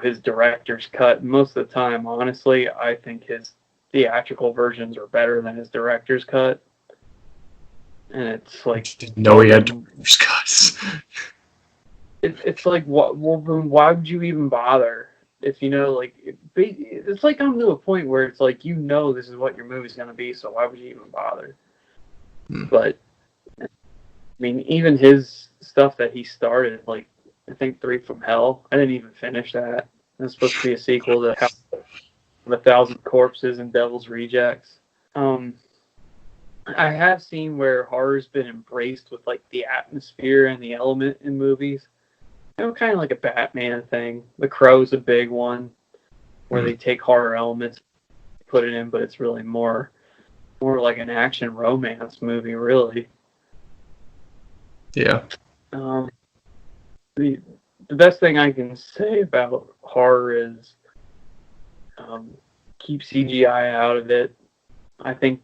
his director's cut. Most of the time, honestly, I think his theatrical versions are better than his director's cut. And it's like, no, he had director's cuts. It's like, what? Well, then why would you even bother? If you know, like, it's like come to a point where it's like, you know, this is what your movie's gonna be, so why would you even bother? But I mean, even his stuff that he started, like, I think 3 from Hell, I didn't even finish that. It's supposed to be a sequel to House of 1,000 Corpses and Devil's Rejects. I have seen where horror's been embraced with, like, the atmosphere and the element in movies. You know, kind of like a Batman thing. The Crow's a big one, where they take horror elements, put it in, but it's really more like an action romance movie, really. Yeah. The best thing I can say about horror is keep CGI out of it. I think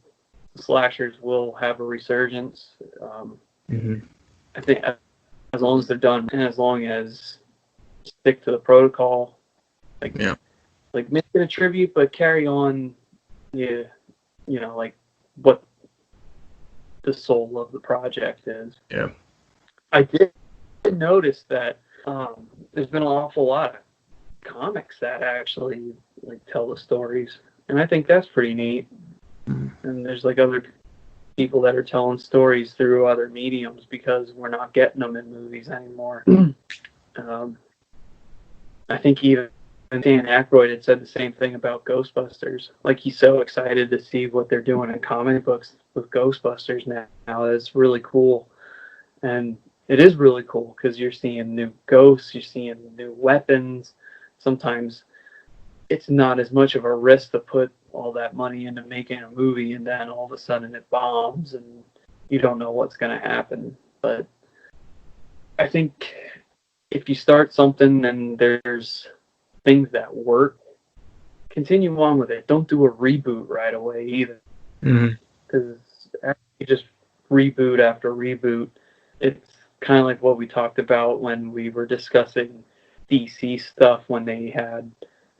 slashers will have a resurgence. I think as long as they're done and as long as stick to the protocol, like make it a tribute, but carry on, you know, like what the soul of the project is. Yeah. I did notice that there's been an awful lot of comics that actually like tell the stories, and I think that's pretty neat. And there's like other people that are telling stories through other mediums because we're not getting them in movies anymore. I think even Dan Aykroyd had said the same thing about Ghostbusters. Like, he's so excited to see what they're doing in comic books with Ghostbusters now. It's really cool. And it is really cool because you're seeing new ghosts, you're seeing new weapons. Sometimes it's not as much of a risk to put all that money into making a movie and then all of a sudden it bombs and you don't know what's going to happen. But I think if you start something and there's things that work, continue on with it. Don't do a reboot right away either. Because you just reboot after reboot. It's kind of like what we talked about when we were discussing DC stuff when they had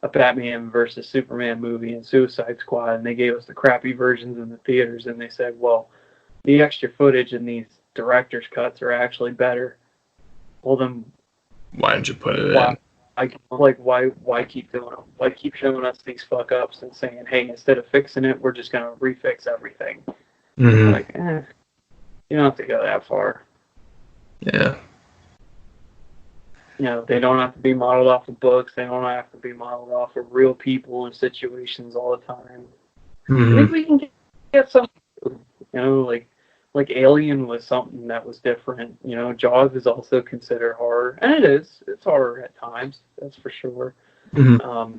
a Batman versus Superman movie and Suicide Squad, and they gave us the crappy versions in the theaters, and they said, well, the extra footage in these director's cuts are actually better. Well, then why didn't you put it in? Why keep doing them? Why keep showing us these fuck ups and saying, hey, instead of fixing it, we're just gonna refix everything? Like, you don't have to go that far. Yeah. You know, they don't have to be modeled off of books. They don't have to be modeled off of real people and situations all the time. I think we can get something, you know, like Alien was something that was different. You know, Jaws is also considered horror, and it is. It's horror at times, that's for sure. I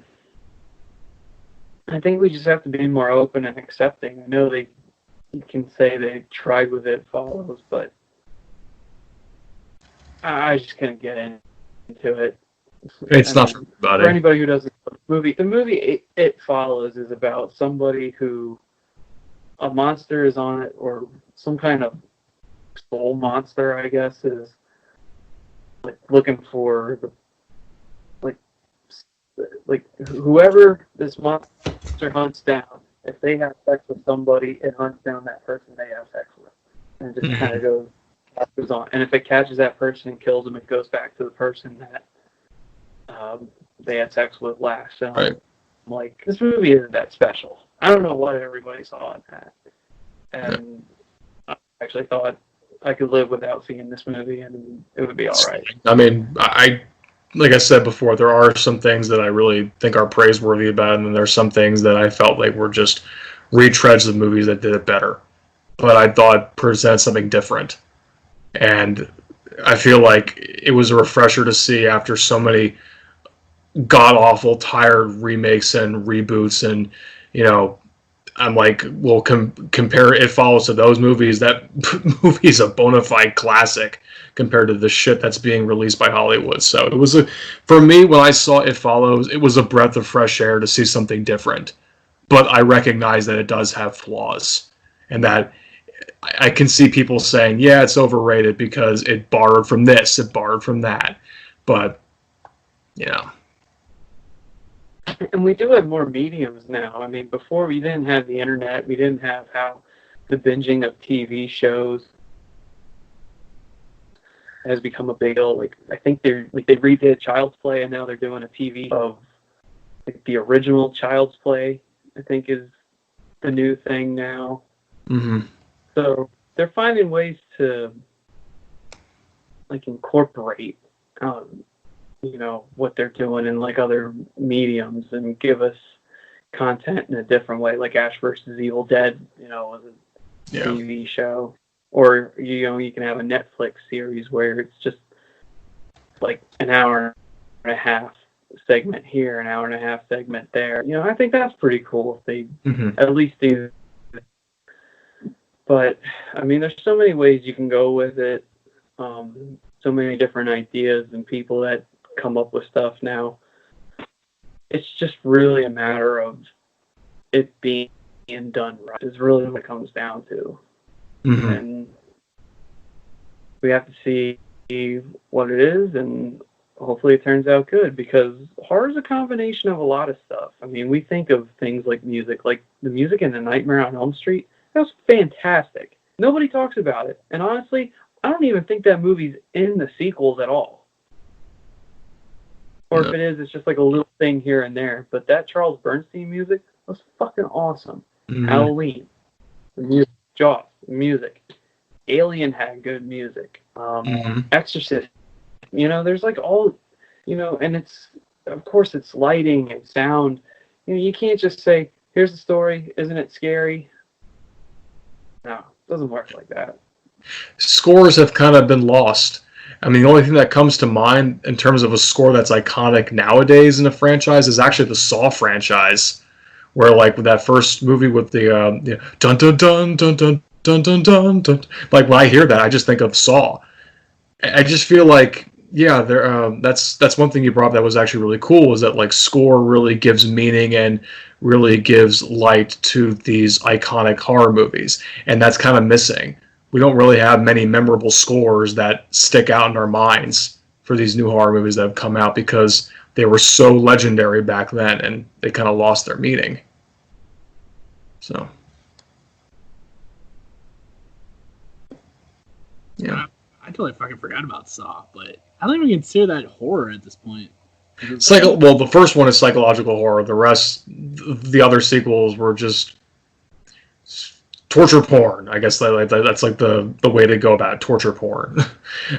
think we just have to be more open and accepting. I know you can say they tried with It Follows, but I just couldn't get into it. It's not for everybody. For anybody who doesn't know the movie It Follows is about somebody who a monster is on it, or some kind of soul monster, I guess, is like looking for like whoever this monster hunts down. If they have sex with somebody, it hunts down that person they have sex with, and it just kind of goes on. And if it catches that person and kills them, it goes back to the person that they had sex with last. So right. I'm like, this movie isn't that special. I don't know what everybody saw in that. And I actually thought I could live without seeing this movie and it would be all right. I mean, like I said before, there are some things that I really think are praiseworthy about it, and then there's some things that I felt like were just retreads of movies that did it better. But I thought presented something different. And I feel like it was a refresher to see after so many god-awful, tired remakes and reboots, and, you know, I'm like, well, compare It Follows to those movies. That movie is a bona fide classic compared to the shit that's being released by Hollywood. So it was for me, when I saw It Follows, it was a breath of fresh air to see something different. But I recognize that it does have flaws, and that I can see people saying, yeah, it's overrated because it borrowed from this, it borrowed from that. But, you know. And And we do have more mediums now. I mean, before we didn't have the internet. We didn't have how the binging of TV shows has become a big deal. Like, I think they redid Child's Play, and now they're doing a TV of like the original Child's Play. I think is the new thing now. Mm-hmm. So they're finding ways to like incorporate, what they're doing in like other mediums and give us content in a different way. Like Ash vs. Evil Dead, was a TV show, or you can have a Netflix series where it's just like an hour and a half segment here, an hour and a half segment there. I think that's pretty cool if they at least do. But I mean, there's so many ways you can go with it. So many different ideas and people that come up with stuff now. It's just really a matter of it being done right. Is really what it comes down to. Mm-hmm. And we have to see what it is, and hopefully it turns out good, because horror is a combination of a lot of stuff. I mean, we think of things like music, like the music in The Nightmare on Elm Street. That was fantastic. Nobody talks about it. And honestly, I don't even think that movie's in the sequels at all. Or if it is, it's just like a little thing here and there. But that Charles Bernstein music was fucking awesome. Mm-hmm. Halloween, the music, Jaws, the music. Alien had good music. Exorcist. There's like all, and it's, of course, it's lighting and sound. You can't just say, here's the story, isn't it scary? No, it doesn't work like that. Scores have kind of been lost. I mean, the only thing that comes to mind in terms of a score that's iconic nowadays in a franchise is actually the Saw franchise, where like with that first movie with the dun dun dun dun dun dun dun dun dun. Like when I hear that, I just think of Saw. I just feel like that's one thing you brought up that was actually really cool, is that like score really gives meaning and really gives light to these iconic horror movies, and that's kind of missing. We don't really have many memorable scores that stick out in our minds for these new horror movies that have come out, because they were so legendary back then and they kind of lost their meaning. So, yeah. I totally fucking forgot about Saw, but I don't even consider that horror at this point. Well, the first one is psychological horror. The rest, the other sequels were just torture porn. I guess that's like the way to go about it, torture porn.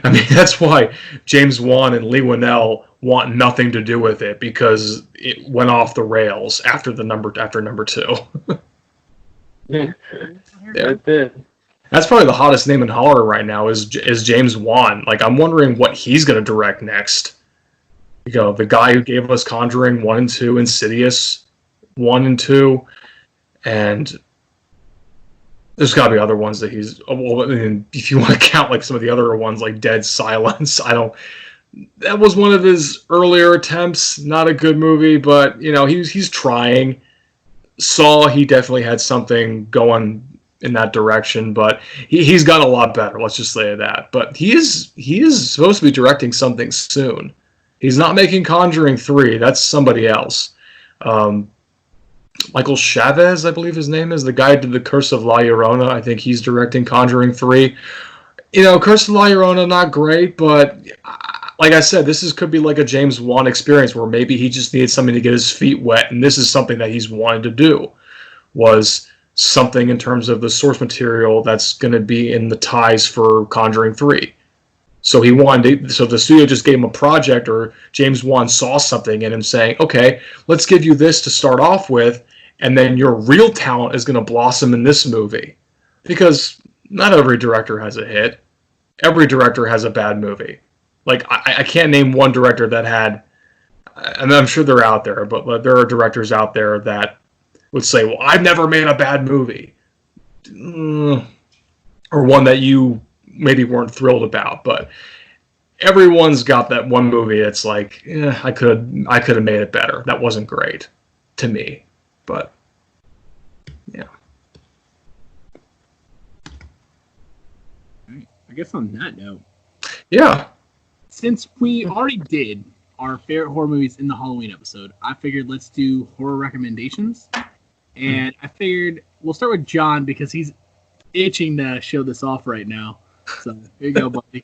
I mean, that's why James Wan and Lee Winnell want nothing to do with it, because it went off the rails after number 2. Yeah, it did. That's probably the hottest name in horror right now is James Wan. Like, I'm wondering what he's going to direct next. The guy who gave us Conjuring 1 and 2, Insidious 1 and 2, and there's got to be other ones that he's... Well, I mean, if you want to count like some of the other ones, like Dead Silence, that was one of his earlier attempts. Not a good movie, but he's trying. Saw, he definitely had something going in that direction, but he's got a lot better. Let's just say that. But he is supposed to be directing something soon. He's not making Conjuring 3. That's somebody else. Michael Chavez, I believe his name is, the guy who did The Curse of La Llorona. I think he's directing Conjuring 3. Curse of La Llorona, not great, but like I said, could be like a James Wan experience where maybe he just needed something to get his feet wet, and this is something that he's wanted to do, was something in terms of the source material that's going to be in the ties for Conjuring 3. So so the studio just gave him a project, or James Wan saw something in him saying, okay, let's give you this to start off with, and then your real talent is going to blossom in this movie. Because not every director has a hit. Every director has a bad movie. Like, I can't name one director that had, and I'm sure they're out there, but there are directors out there that would say, well, I've never made a bad movie. Or one that you maybe weren't thrilled about, but everyone's got that one movie that's like, I could have made it better. That wasn't great to me, but yeah. I guess on that note, yeah, since we already did our favorite horror movies in the Halloween episode, I figured let's do horror recommendations. And I figured we'll start with John because he's itching to show this off right now. So here you go, buddy.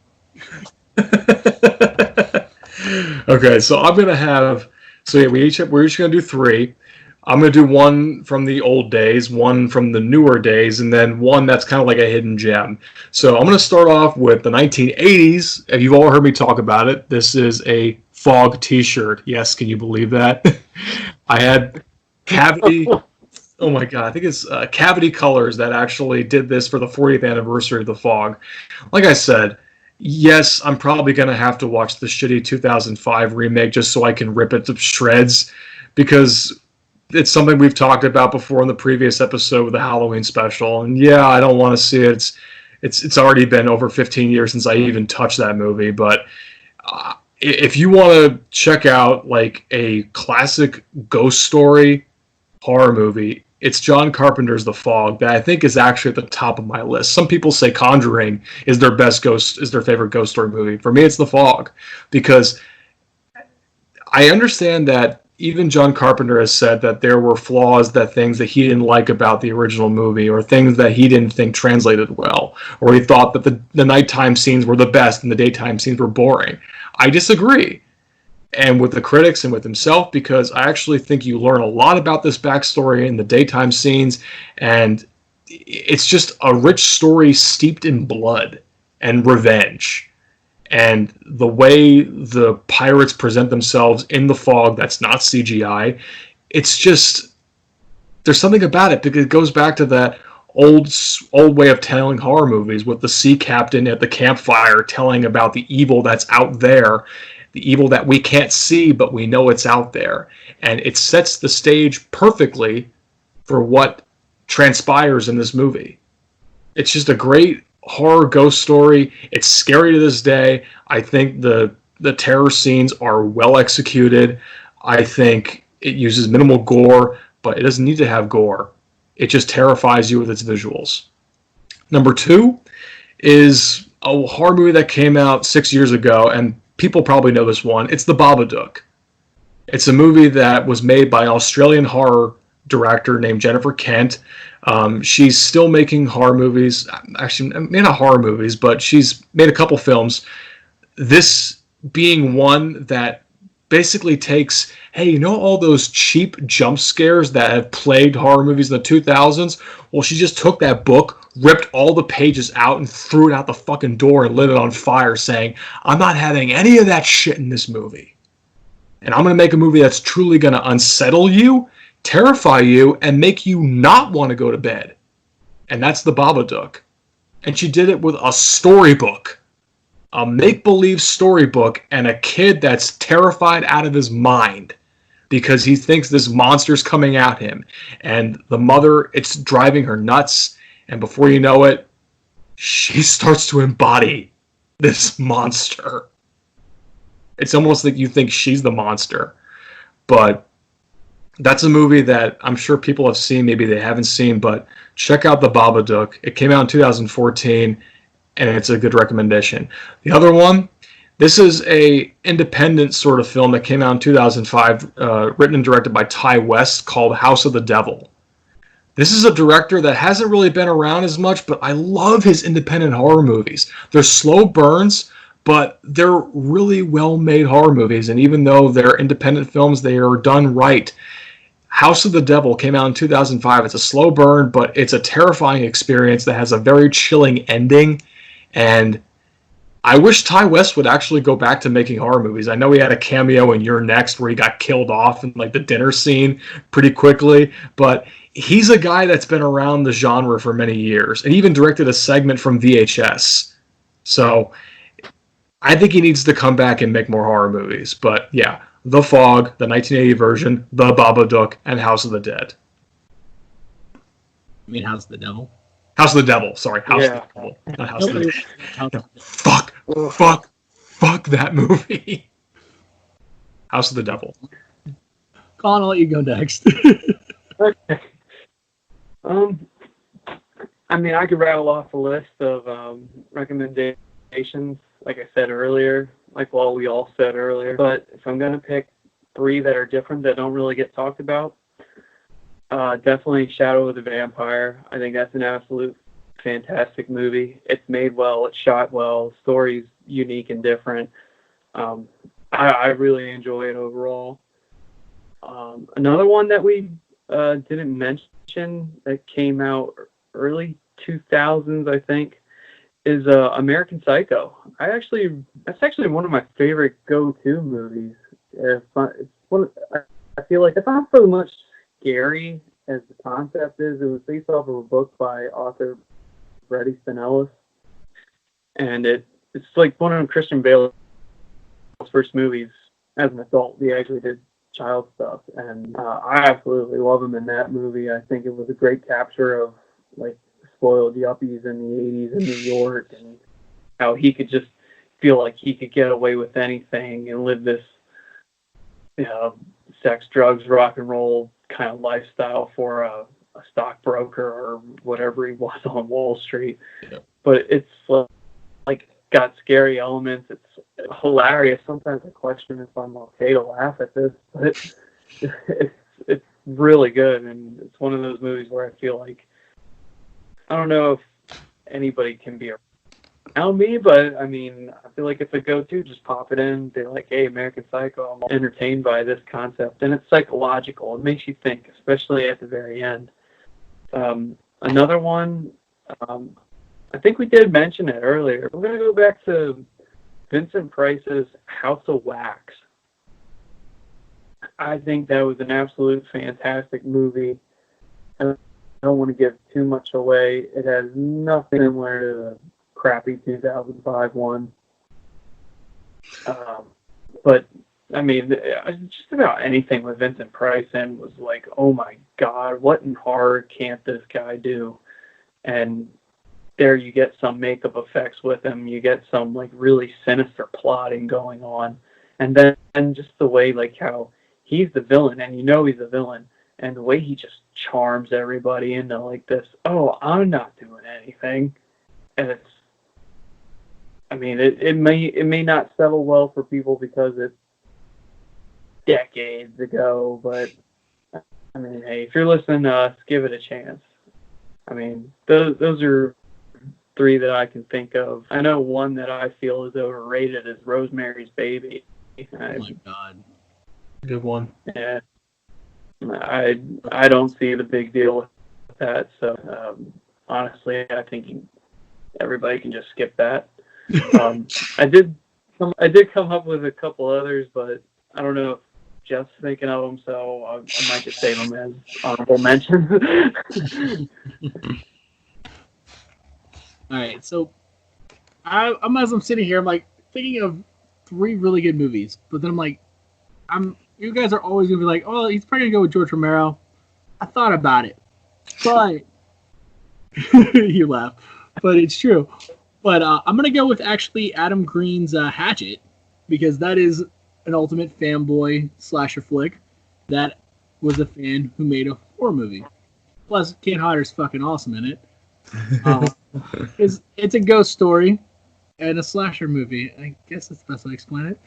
Okay, so I'm gonna have. So yeah, we're each gonna do three. I'm gonna do one from the old days, one from the newer days, and then one that's kind of like a hidden gem. So I'm gonna start off with the 1980s. If you've all heard me talk about it, this is a Fog T-shirt. Yes, can you believe that? I had Cavity. Oh my god, I think it's Cavity Colors that actually did this for the 40th anniversary of the Fog. Like I said, yes, I'm probably going to have to watch the shitty 2005 remake just so I can rip it to shreds, because it's something we've talked about before in the previous episode with the Halloween special. And yeah, I don't want to see it. It's already been over 15 years since I even touched that movie. But if you want to check out like a classic ghost story horror movie, it's John Carpenter's The Fog that I think is actually at the top of my list. Some people say Conjuring is their favorite ghost story movie. For me, it's The Fog, because I understand that even John Carpenter has said that there were flaws, that things that he didn't like about the original movie, or things that he didn't think translated well, or he thought that the nighttime scenes were the best and the daytime scenes were boring. I disagree. And with the critics and with himself, because I actually think you learn a lot about this backstory in the daytime scenes, and it's just a rich story steeped in blood and revenge. And the way the pirates present themselves in the fog, that's not CGI, it's just, there's something about it, because it goes back to that old way of telling horror movies, with the sea captain at the campfire telling about the evil that's out there, the evil that we can't see, but we know it's out there. And it sets the stage perfectly for what transpires in this movie. It's just a great horror ghost story. It's scary to this day. I think the terror scenes are well executed. I think it uses minimal gore, but it doesn't need to have gore. It just terrifies you with its visuals. Number two is a horror movie that came out 6 years ago, and people probably know this one. It's The Babadook. It's a movie that was made by an Australian horror director named Jennifer Kent. She's still making horror movies. Actually, maybe not horror movies, but she's made a couple films. This being one that basically takes, hey, you know all those cheap jump scares that have plagued horror movies in the 2000s? Well, she just took that book, ripped all the pages out, and threw it out the fucking door and lit it on fire, saying, I'm not having any of that shit in this movie. And I'm going to make a movie that's truly going to unsettle you, terrify you, and make you not want to go to bed. And that's The Babadook. And she did it with a storybook. A make-believe storybook, and a kid that's terrified out of his mind because he thinks this monster's coming at him. And the mother, it's driving her nuts. And before you know it, she starts to embody this monster. It's almost like you think she's the monster. But that's a movie that I'm sure people have seen, maybe they haven't seen, but check out The Babadook. It came out in 2014, and it's a good recommendation. The other one, this is a independent sort of film that came out in 2005, written and directed by Ty West, called House of the Devil. This is a director that hasn't really been around as much, but I love his independent horror movies. They're slow burns, but they're really well-made horror movies, and even though they're independent films, they are done right. House of the Devil came out in 2005. It's a slow burn, but it's a terrifying experience that has a very chilling ending. And I wish Ty West would actually go back to making horror movies. I know he had a cameo in You're Next where he got killed off in like the dinner scene pretty quickly, but he's a guy that's been around the genre for many years and even directed a segment from VHS. So I think he needs to come back and make more horror movies. But yeah, The Fog, the 1980 version, The Babadook, and House of the Dead. You mean House of the Devil? House of the Devil, sorry. House of the Devil. Not House of the Devil. No, fuck that movie. House of the Devil. Colin, I'll let you go next. Okay. I mean, I could rattle off a list of recommendations. Like I said earlier, like what we all said earlier. But if I'm going to pick 3 that are different that don't really get talked about, definitely Shadow of the Vampire. I think that's an absolute fantastic movie. It's made well, it's shot well, story's unique and different. I really enjoy it overall. Another one that we didn't mention that came out early 2000s, I think, is American Psycho. That's actually one of my favorite go-to movies. I feel like it's not so much scary as the concept is. It was based off of a book by author Bret Easton Ellis, and it's like one of Christian Bale's first movies as an adult. He actually did child stuff, and I absolutely love him in that movie. I think it was a great capture of like spoiled yuppies in the 80s in New York, and how he could just feel like he could get away with anything and live this, sex, drugs, rock and roll kind of lifestyle for a stockbroker or whatever he was on Wall Street. Yeah. But it's like got scary elements. It's hilarious. Sometimes I question if I'm okay to laugh at this, but it's really good, and it's one of those movies where I feel like I don't know if anybody can be around me, but I mean, I feel like it's a go-to. Just pop it in. They're like, hey, American Psycho. I'm entertained by this concept, and it's psychological. It makes you think, especially at the very end. Another one, I think we did mention it earlier. We're going to go back to Vincent Price's House of Wax. I think that was an absolute fantastic movie. I don't want to give too much away. It has nothing similar to the crappy 2005 one. But, I mean, just about anything with Vincent Price in was like, oh my God, what in horror can't this guy do? And there you get some makeup effects with him. You get some like really sinister plotting going on. And then just the way like how he's the villain, and he's a villain, and the way he just charms everybody into like this, oh, I'm not doing anything. And it's, I mean, it may not settle well for people because it's decades ago, but I mean, hey, if you're listening to us, give it a chance. I mean, those are 3 that I can think of. I know one that I feel is overrated is Rosemary's Baby. Oh my God. Good one. Yeah. I don't see the big deal with that. So honestly, I think everybody can just skip that. I did come up with a couple others, but I don't know if Jeff's thinking of them, so I might just save them as honorable mention. All right, so I'm as I'm sitting here, I'm like thinking of 3 really good movies, but then I'm like, you guys are always gonna be like, oh, he's probably gonna go with George Romero. I thought about it, but you laugh, but it's true. But I'm gonna go with actually Adam Green's Hatchet, because that is an ultimate fanboy slasher flick that was a fan who made a horror movie. Plus, Kane Hodder's fucking awesome in it. It's a ghost story and a slasher movie. I guess that's the best way to explain it.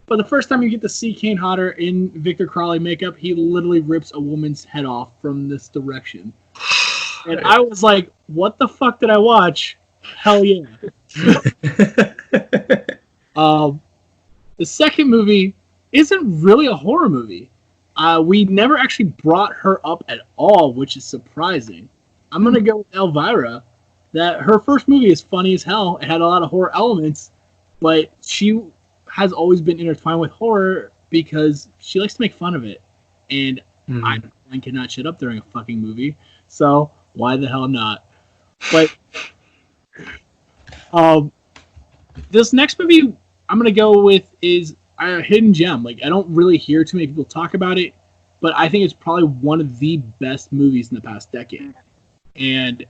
But the first time you get to see Kane Hodder in Victor Crowley makeup, he literally rips a woman's head off from this direction. And I was like, what the fuck did I watch? Hell yeah. The second movie isn't really a horror movie. We never actually brought her up at all, which is surprising. I'm going to go with Elvira. That her first movie is funny as hell. It had a lot of horror elements, but she has always been intertwined with horror because she likes to make fun of it. And I cannot shut up during a fucking movie, so why the hell not? But this next movie I'm going to go with is a hidden gem. Like, I don't really hear too many people talk about it, but I think it's probably one of the best movies in the past decade. And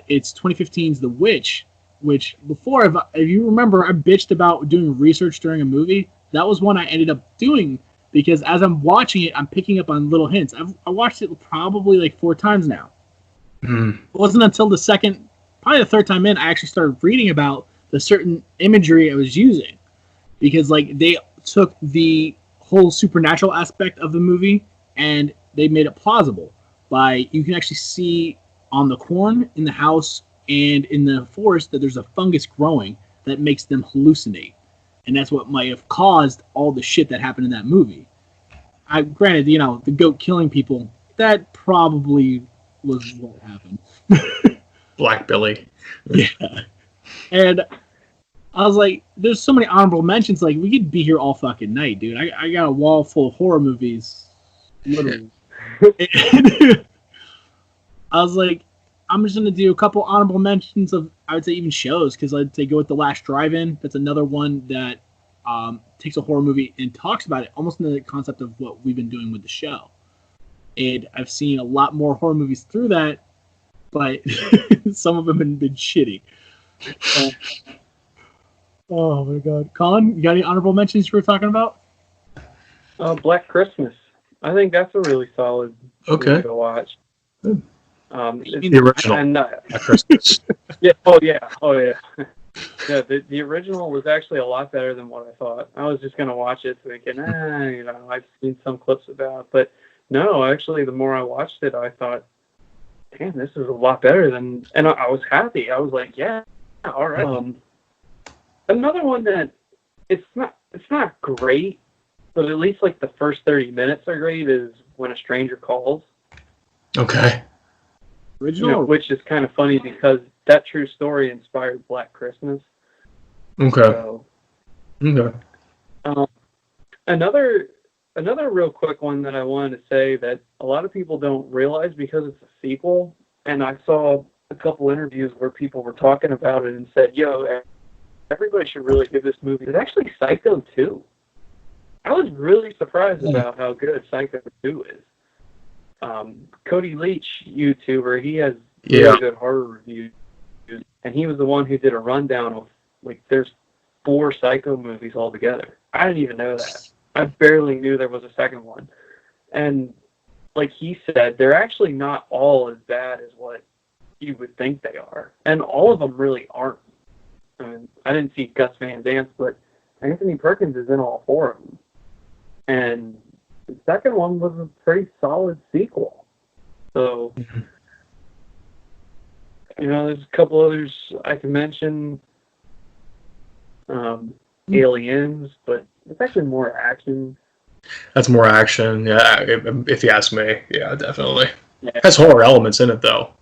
it's 2015's The Witch, which before, if you remember, I bitched about doing research during a movie. That was one I ended up doing because as I'm watching it, I'm picking up on little hints. I watched it probably like 4 times now. It wasn't until probably the third time in, I actually started reading about the certain imagery I was using, because like they took the whole supernatural aspect of the movie and they made it plausible by you can actually see on the corn in the house and in the forest that there's a fungus growing that makes them hallucinate, and that's what might have caused all the shit that happened in that movie. Granted, the goat killing people, that probably was what happened. Black Billy. Yeah. And I was like, there's so many honorable mentions. Like, we could be here all fucking night, dude. I got a wall full of horror movies. Literally. I was like, I'm just going to do a couple honorable mentions of, I would say, even shows, because I'd say go with The Last Drive-In. That's another one that takes a horror movie and talks about it almost in the concept of what we've been doing with the show. And I've seen a lot more horror movies through that, but some of them have been shitty. Oh my god. Colin, you got any honorable mentions you were talking about? Black Christmas. I think that's a really solid movie to watch. The original. And, Black Christmas. yeah. Oh yeah. Yeah. The original was actually a lot better than what I thought. I was just gonna watch it thinking, I've seen some clips about, but no, actually, the more I watched it, I thought, damn, this is a lot better than, and I was happy. I was like, yeah, all right. Another one that it's not great, but at least like the first 30 minutes are great is When a Stranger Calls. Okay. Original? Which is kind of funny because that true story inspired Black Christmas. Okay. So, okay. Another real quick one that I wanted to say that a lot of people don't realize because it's a sequel, and I saw a couple interviews where people were talking about it and said, yo, everybody should really give this movie. It's actually Psycho 2. I was really surprised about how good Psycho 2 is. Cody Leach, YouTuber, he has really good horror reviews, and he was the one who did a rundown of, like, there's 4 Psycho movies altogether. I didn't even know that. I barely knew there was a second one. And like he said, they're actually not all as bad as what you would think they are. And all of them really aren't. I mean, I didn't see Gus Van Sant, but Anthony Perkins is in all 4 of them. And the second one was a pretty solid sequel. So, there's a couple others I can mention. Aliens, but it's actually more action. That's more action, yeah, if you ask me. Yeah, definitely. Yeah. It has horror elements in it, though.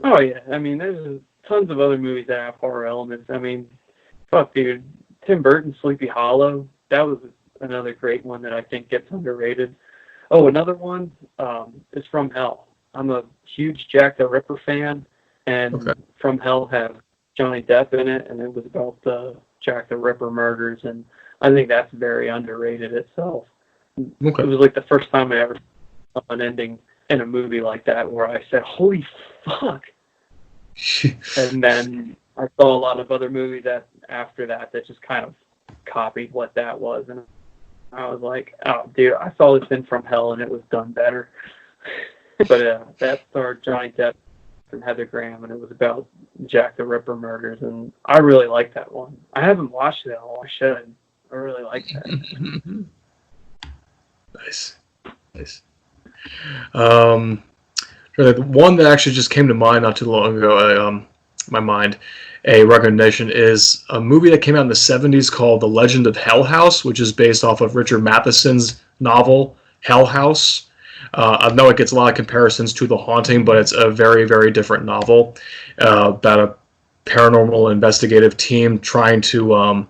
Oh, yeah. I mean, there's tons of other movies that have horror elements. I mean, fuck, dude. Tim Burton's Sleepy Hollow, that was another great one that I think gets underrated. Oh, another one is From Hell. I'm a huge Jack the Ripper fan, and From Hell has Johnny Depp in it, and it was about the Jack the Ripper murders, and I think that's very underrated itself. It was like the first time I ever saw an ending in a movie like that where I said, holy fuck. And then I saw a lot of other movies after that just kind of copied what that was, and I was like, oh dude, I saw this in From Hell and it was done better. But that starred Johnny Depp and Heather Graham, and it was about Jack the Ripper murders, and I really like that one. I haven't watched it all. I should. I really like that. Nice. The one that actually just came to mind not too long ago, my mind, a recommendation is a movie that came out in the 70s called The Legend of Hell House, which is based off of Richard Matheson's novel Hell House. I know it gets a lot of comparisons to The Haunting, but it's a very, very different novel about a paranormal investigative team trying to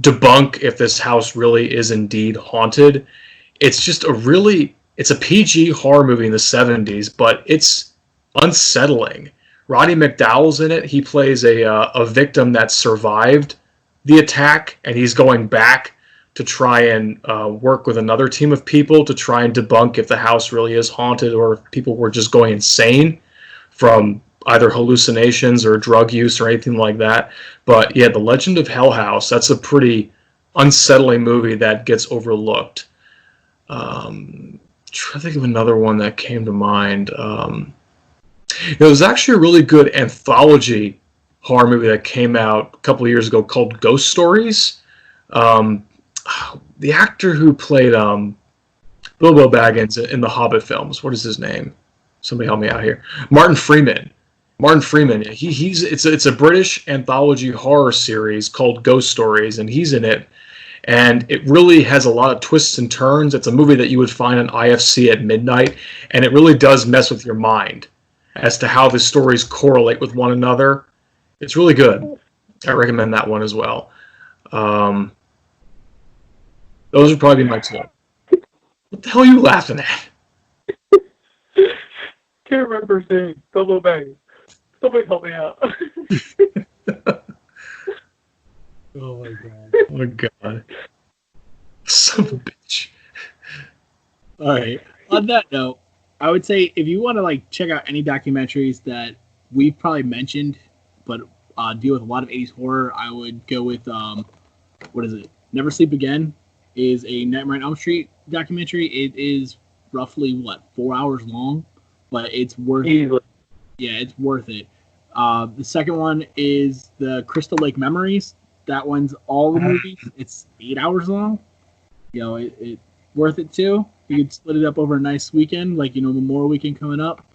debunk if this house really is indeed haunted. It's just it's a PG horror movie in the 70s, but it's unsettling. Roddy McDowall's in it. He plays a victim that survived the attack, and he's going back to try and work with another team of people to try and debunk if the house really is haunted or if people were just going insane from either hallucinations or drug use or anything like that. But yeah, The Legend of Hell House, that's a pretty unsettling movie that gets overlooked. Try to think of another one that came to mind. It was actually a really good anthology horror movie that came out a couple of years ago called Ghost Stories. The actor who played Bilbo Baggins in the Hobbit films, what is his name? Somebody help me out here. Martin Freeman. It's a British anthology horror series called Ghost Stories, and he's in it. And it really has a lot of twists and turns. It's a movie that you would find on IFC at midnight, and it really does mess with your mind as to how the stories correlate with one another. It's really good. I recommend that one as well. Those would probably be my two. What the hell are you laughing at? Can't remember saying Bilbo Baggins. Somebody help me out. Oh my god. Oh my god. Son of a bitch. Alright. On that note, I would say if you want to check out any documentaries that we've probably mentioned, but deal with a lot of 80s horror, I would go with what is it? Never Sleep Again is a Nightmare on Elm Street documentary. It is roughly 4 hours long, but it's worth it. Yeah, it's worth it. The second one is the Crystal Lake Memories. That one's all the movies. It's 8 hours long. It worth it too. You could split it up over a nice weekend, Memorial Weekend coming up.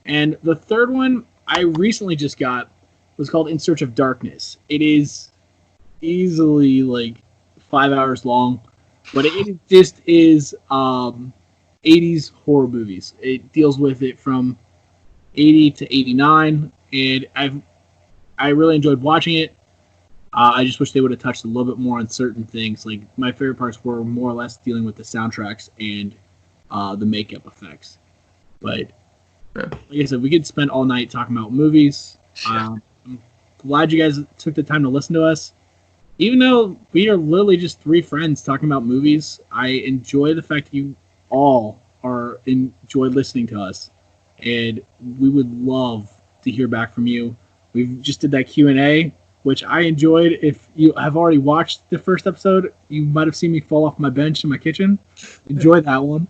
And the third one I recently just got was called In Search of Darkness. It is easily 5 hours long, but it just is 80s horror movies. It deals with it from 80 to 89, and I really enjoyed watching it. I just wish they would have touched a little bit more on certain things. My favorite parts were more or less dealing with the soundtracks and the makeup effects. But like I said, we could spend all night talking about movies. I'm glad you guys took the time to listen to us. Even though we are literally just three friends talking about movies, I enjoy the fact that you all enjoy listening to us. And we would love to hear back from you. We just did that Q&A, which I enjoyed. If you have already watched the first episode, you might have seen me fall off my bench in my kitchen. Enjoy that one.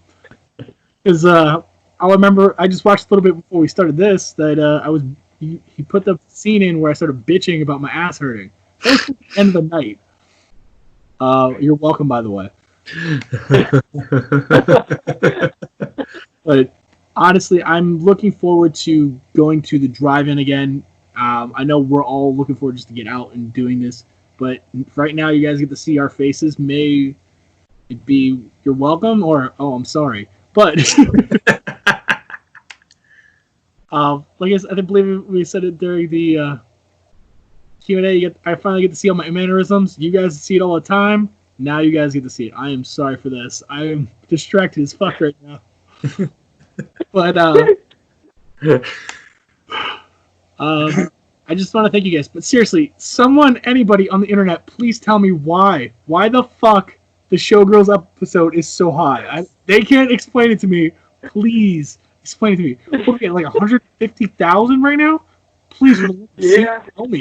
Because I remember I just watched a little bit before we started this that he put the scene in where I started bitching about my ass hurting. That was the end of the night. You're welcome, by the way. But honestly, I'm looking forward to going to the drive-in again. I know we're all looking forward just to get out and doing this, but right now you guys get to see our faces. May it be you're welcome or I'm sorry. But I believe we said it during the Q&A. I finally get to see all my mannerisms. You guys see it all the time. Now you guys get to see it. I am sorry for this. I am distracted as fuck right now. But I just want to thank you guys. But seriously, anybody on the internet, please tell me why. Why the fuck the Showgirls episode is so high? They can't explain it to me. Please explain it to me. We're getting 150,000 right now. Please, tell me.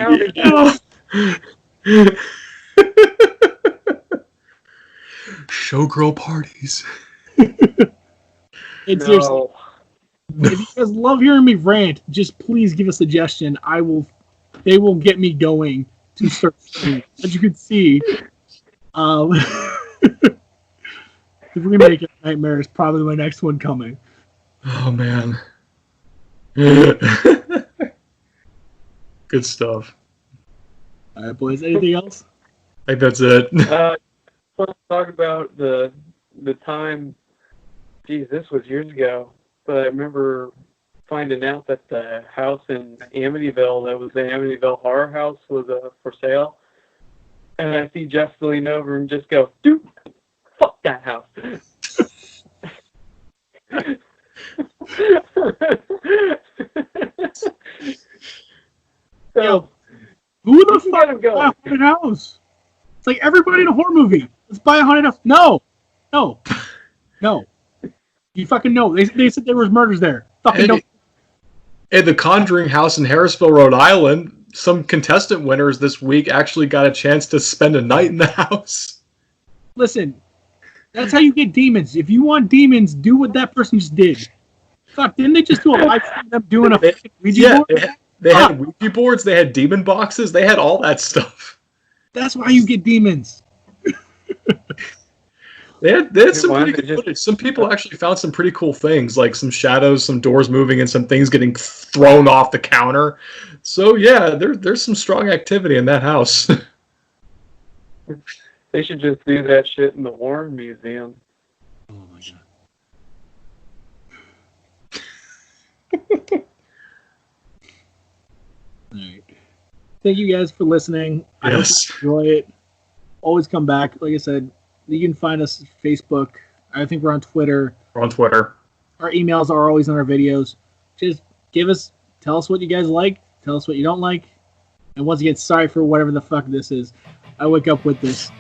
Showgirl parties. Seriously, if you guys love hearing me rant, just please give a suggestion. They will get me going to start. As you can see, the remake of Nightmare is probably my next one coming. Oh man. Good stuff. All right, boys. Anything else? I think that's it. I want to talk about the time. Geez, this was years ago, but I remember finding out that the house in Amityville, that was the Amityville horror house, was for sale. And I see Jeff lean over and just go, dude, fuck that house. Yo, who the fuck buy a haunted house? It's like everybody in a horror movie. Let's buy a haunted house. No. You fucking know. They said there was murders there. Fucking no. At the Conjuring House in Harrisville, Rhode Island, some contestant winners this week actually got a chance to spend a night in the house. Listen, that's how you get demons. If you want demons, do what that person just did. Fuck, didn't they just do a live stream of them doing a Ouija board? They had Ouija boards. They had demon boxes. They had all that stuff. That's why you get demons. They had some pretty good footage. Some people actually found some pretty cool things, like some shadows, some doors moving, and some things getting thrown off the counter. So yeah, there's some strong activity in that house. They should just do that shit in the Warren Museum. Oh my god. Alright. Thank you guys for listening. I hope you enjoy it. Always come back. Like I said, you can find us on Facebook. I think we're on Twitter. We're on Twitter. Our emails are always on our videos. Just tell us what you guys like. Tell us what you don't like. And once again, sorry for whatever the fuck this is. I wake up with this.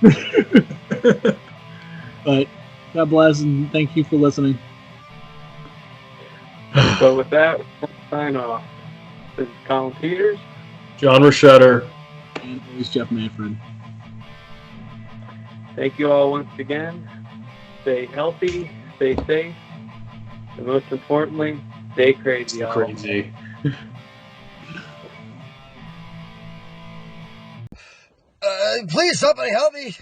But God bless and thank you for listening. So with that, we'll sign off. This is Colin Peters. John Rochetter. And always Jeff Manfred. Thank you all once again. Stay healthy, stay safe, and most importantly, stay crazy. Stay crazy. Please, somebody help me.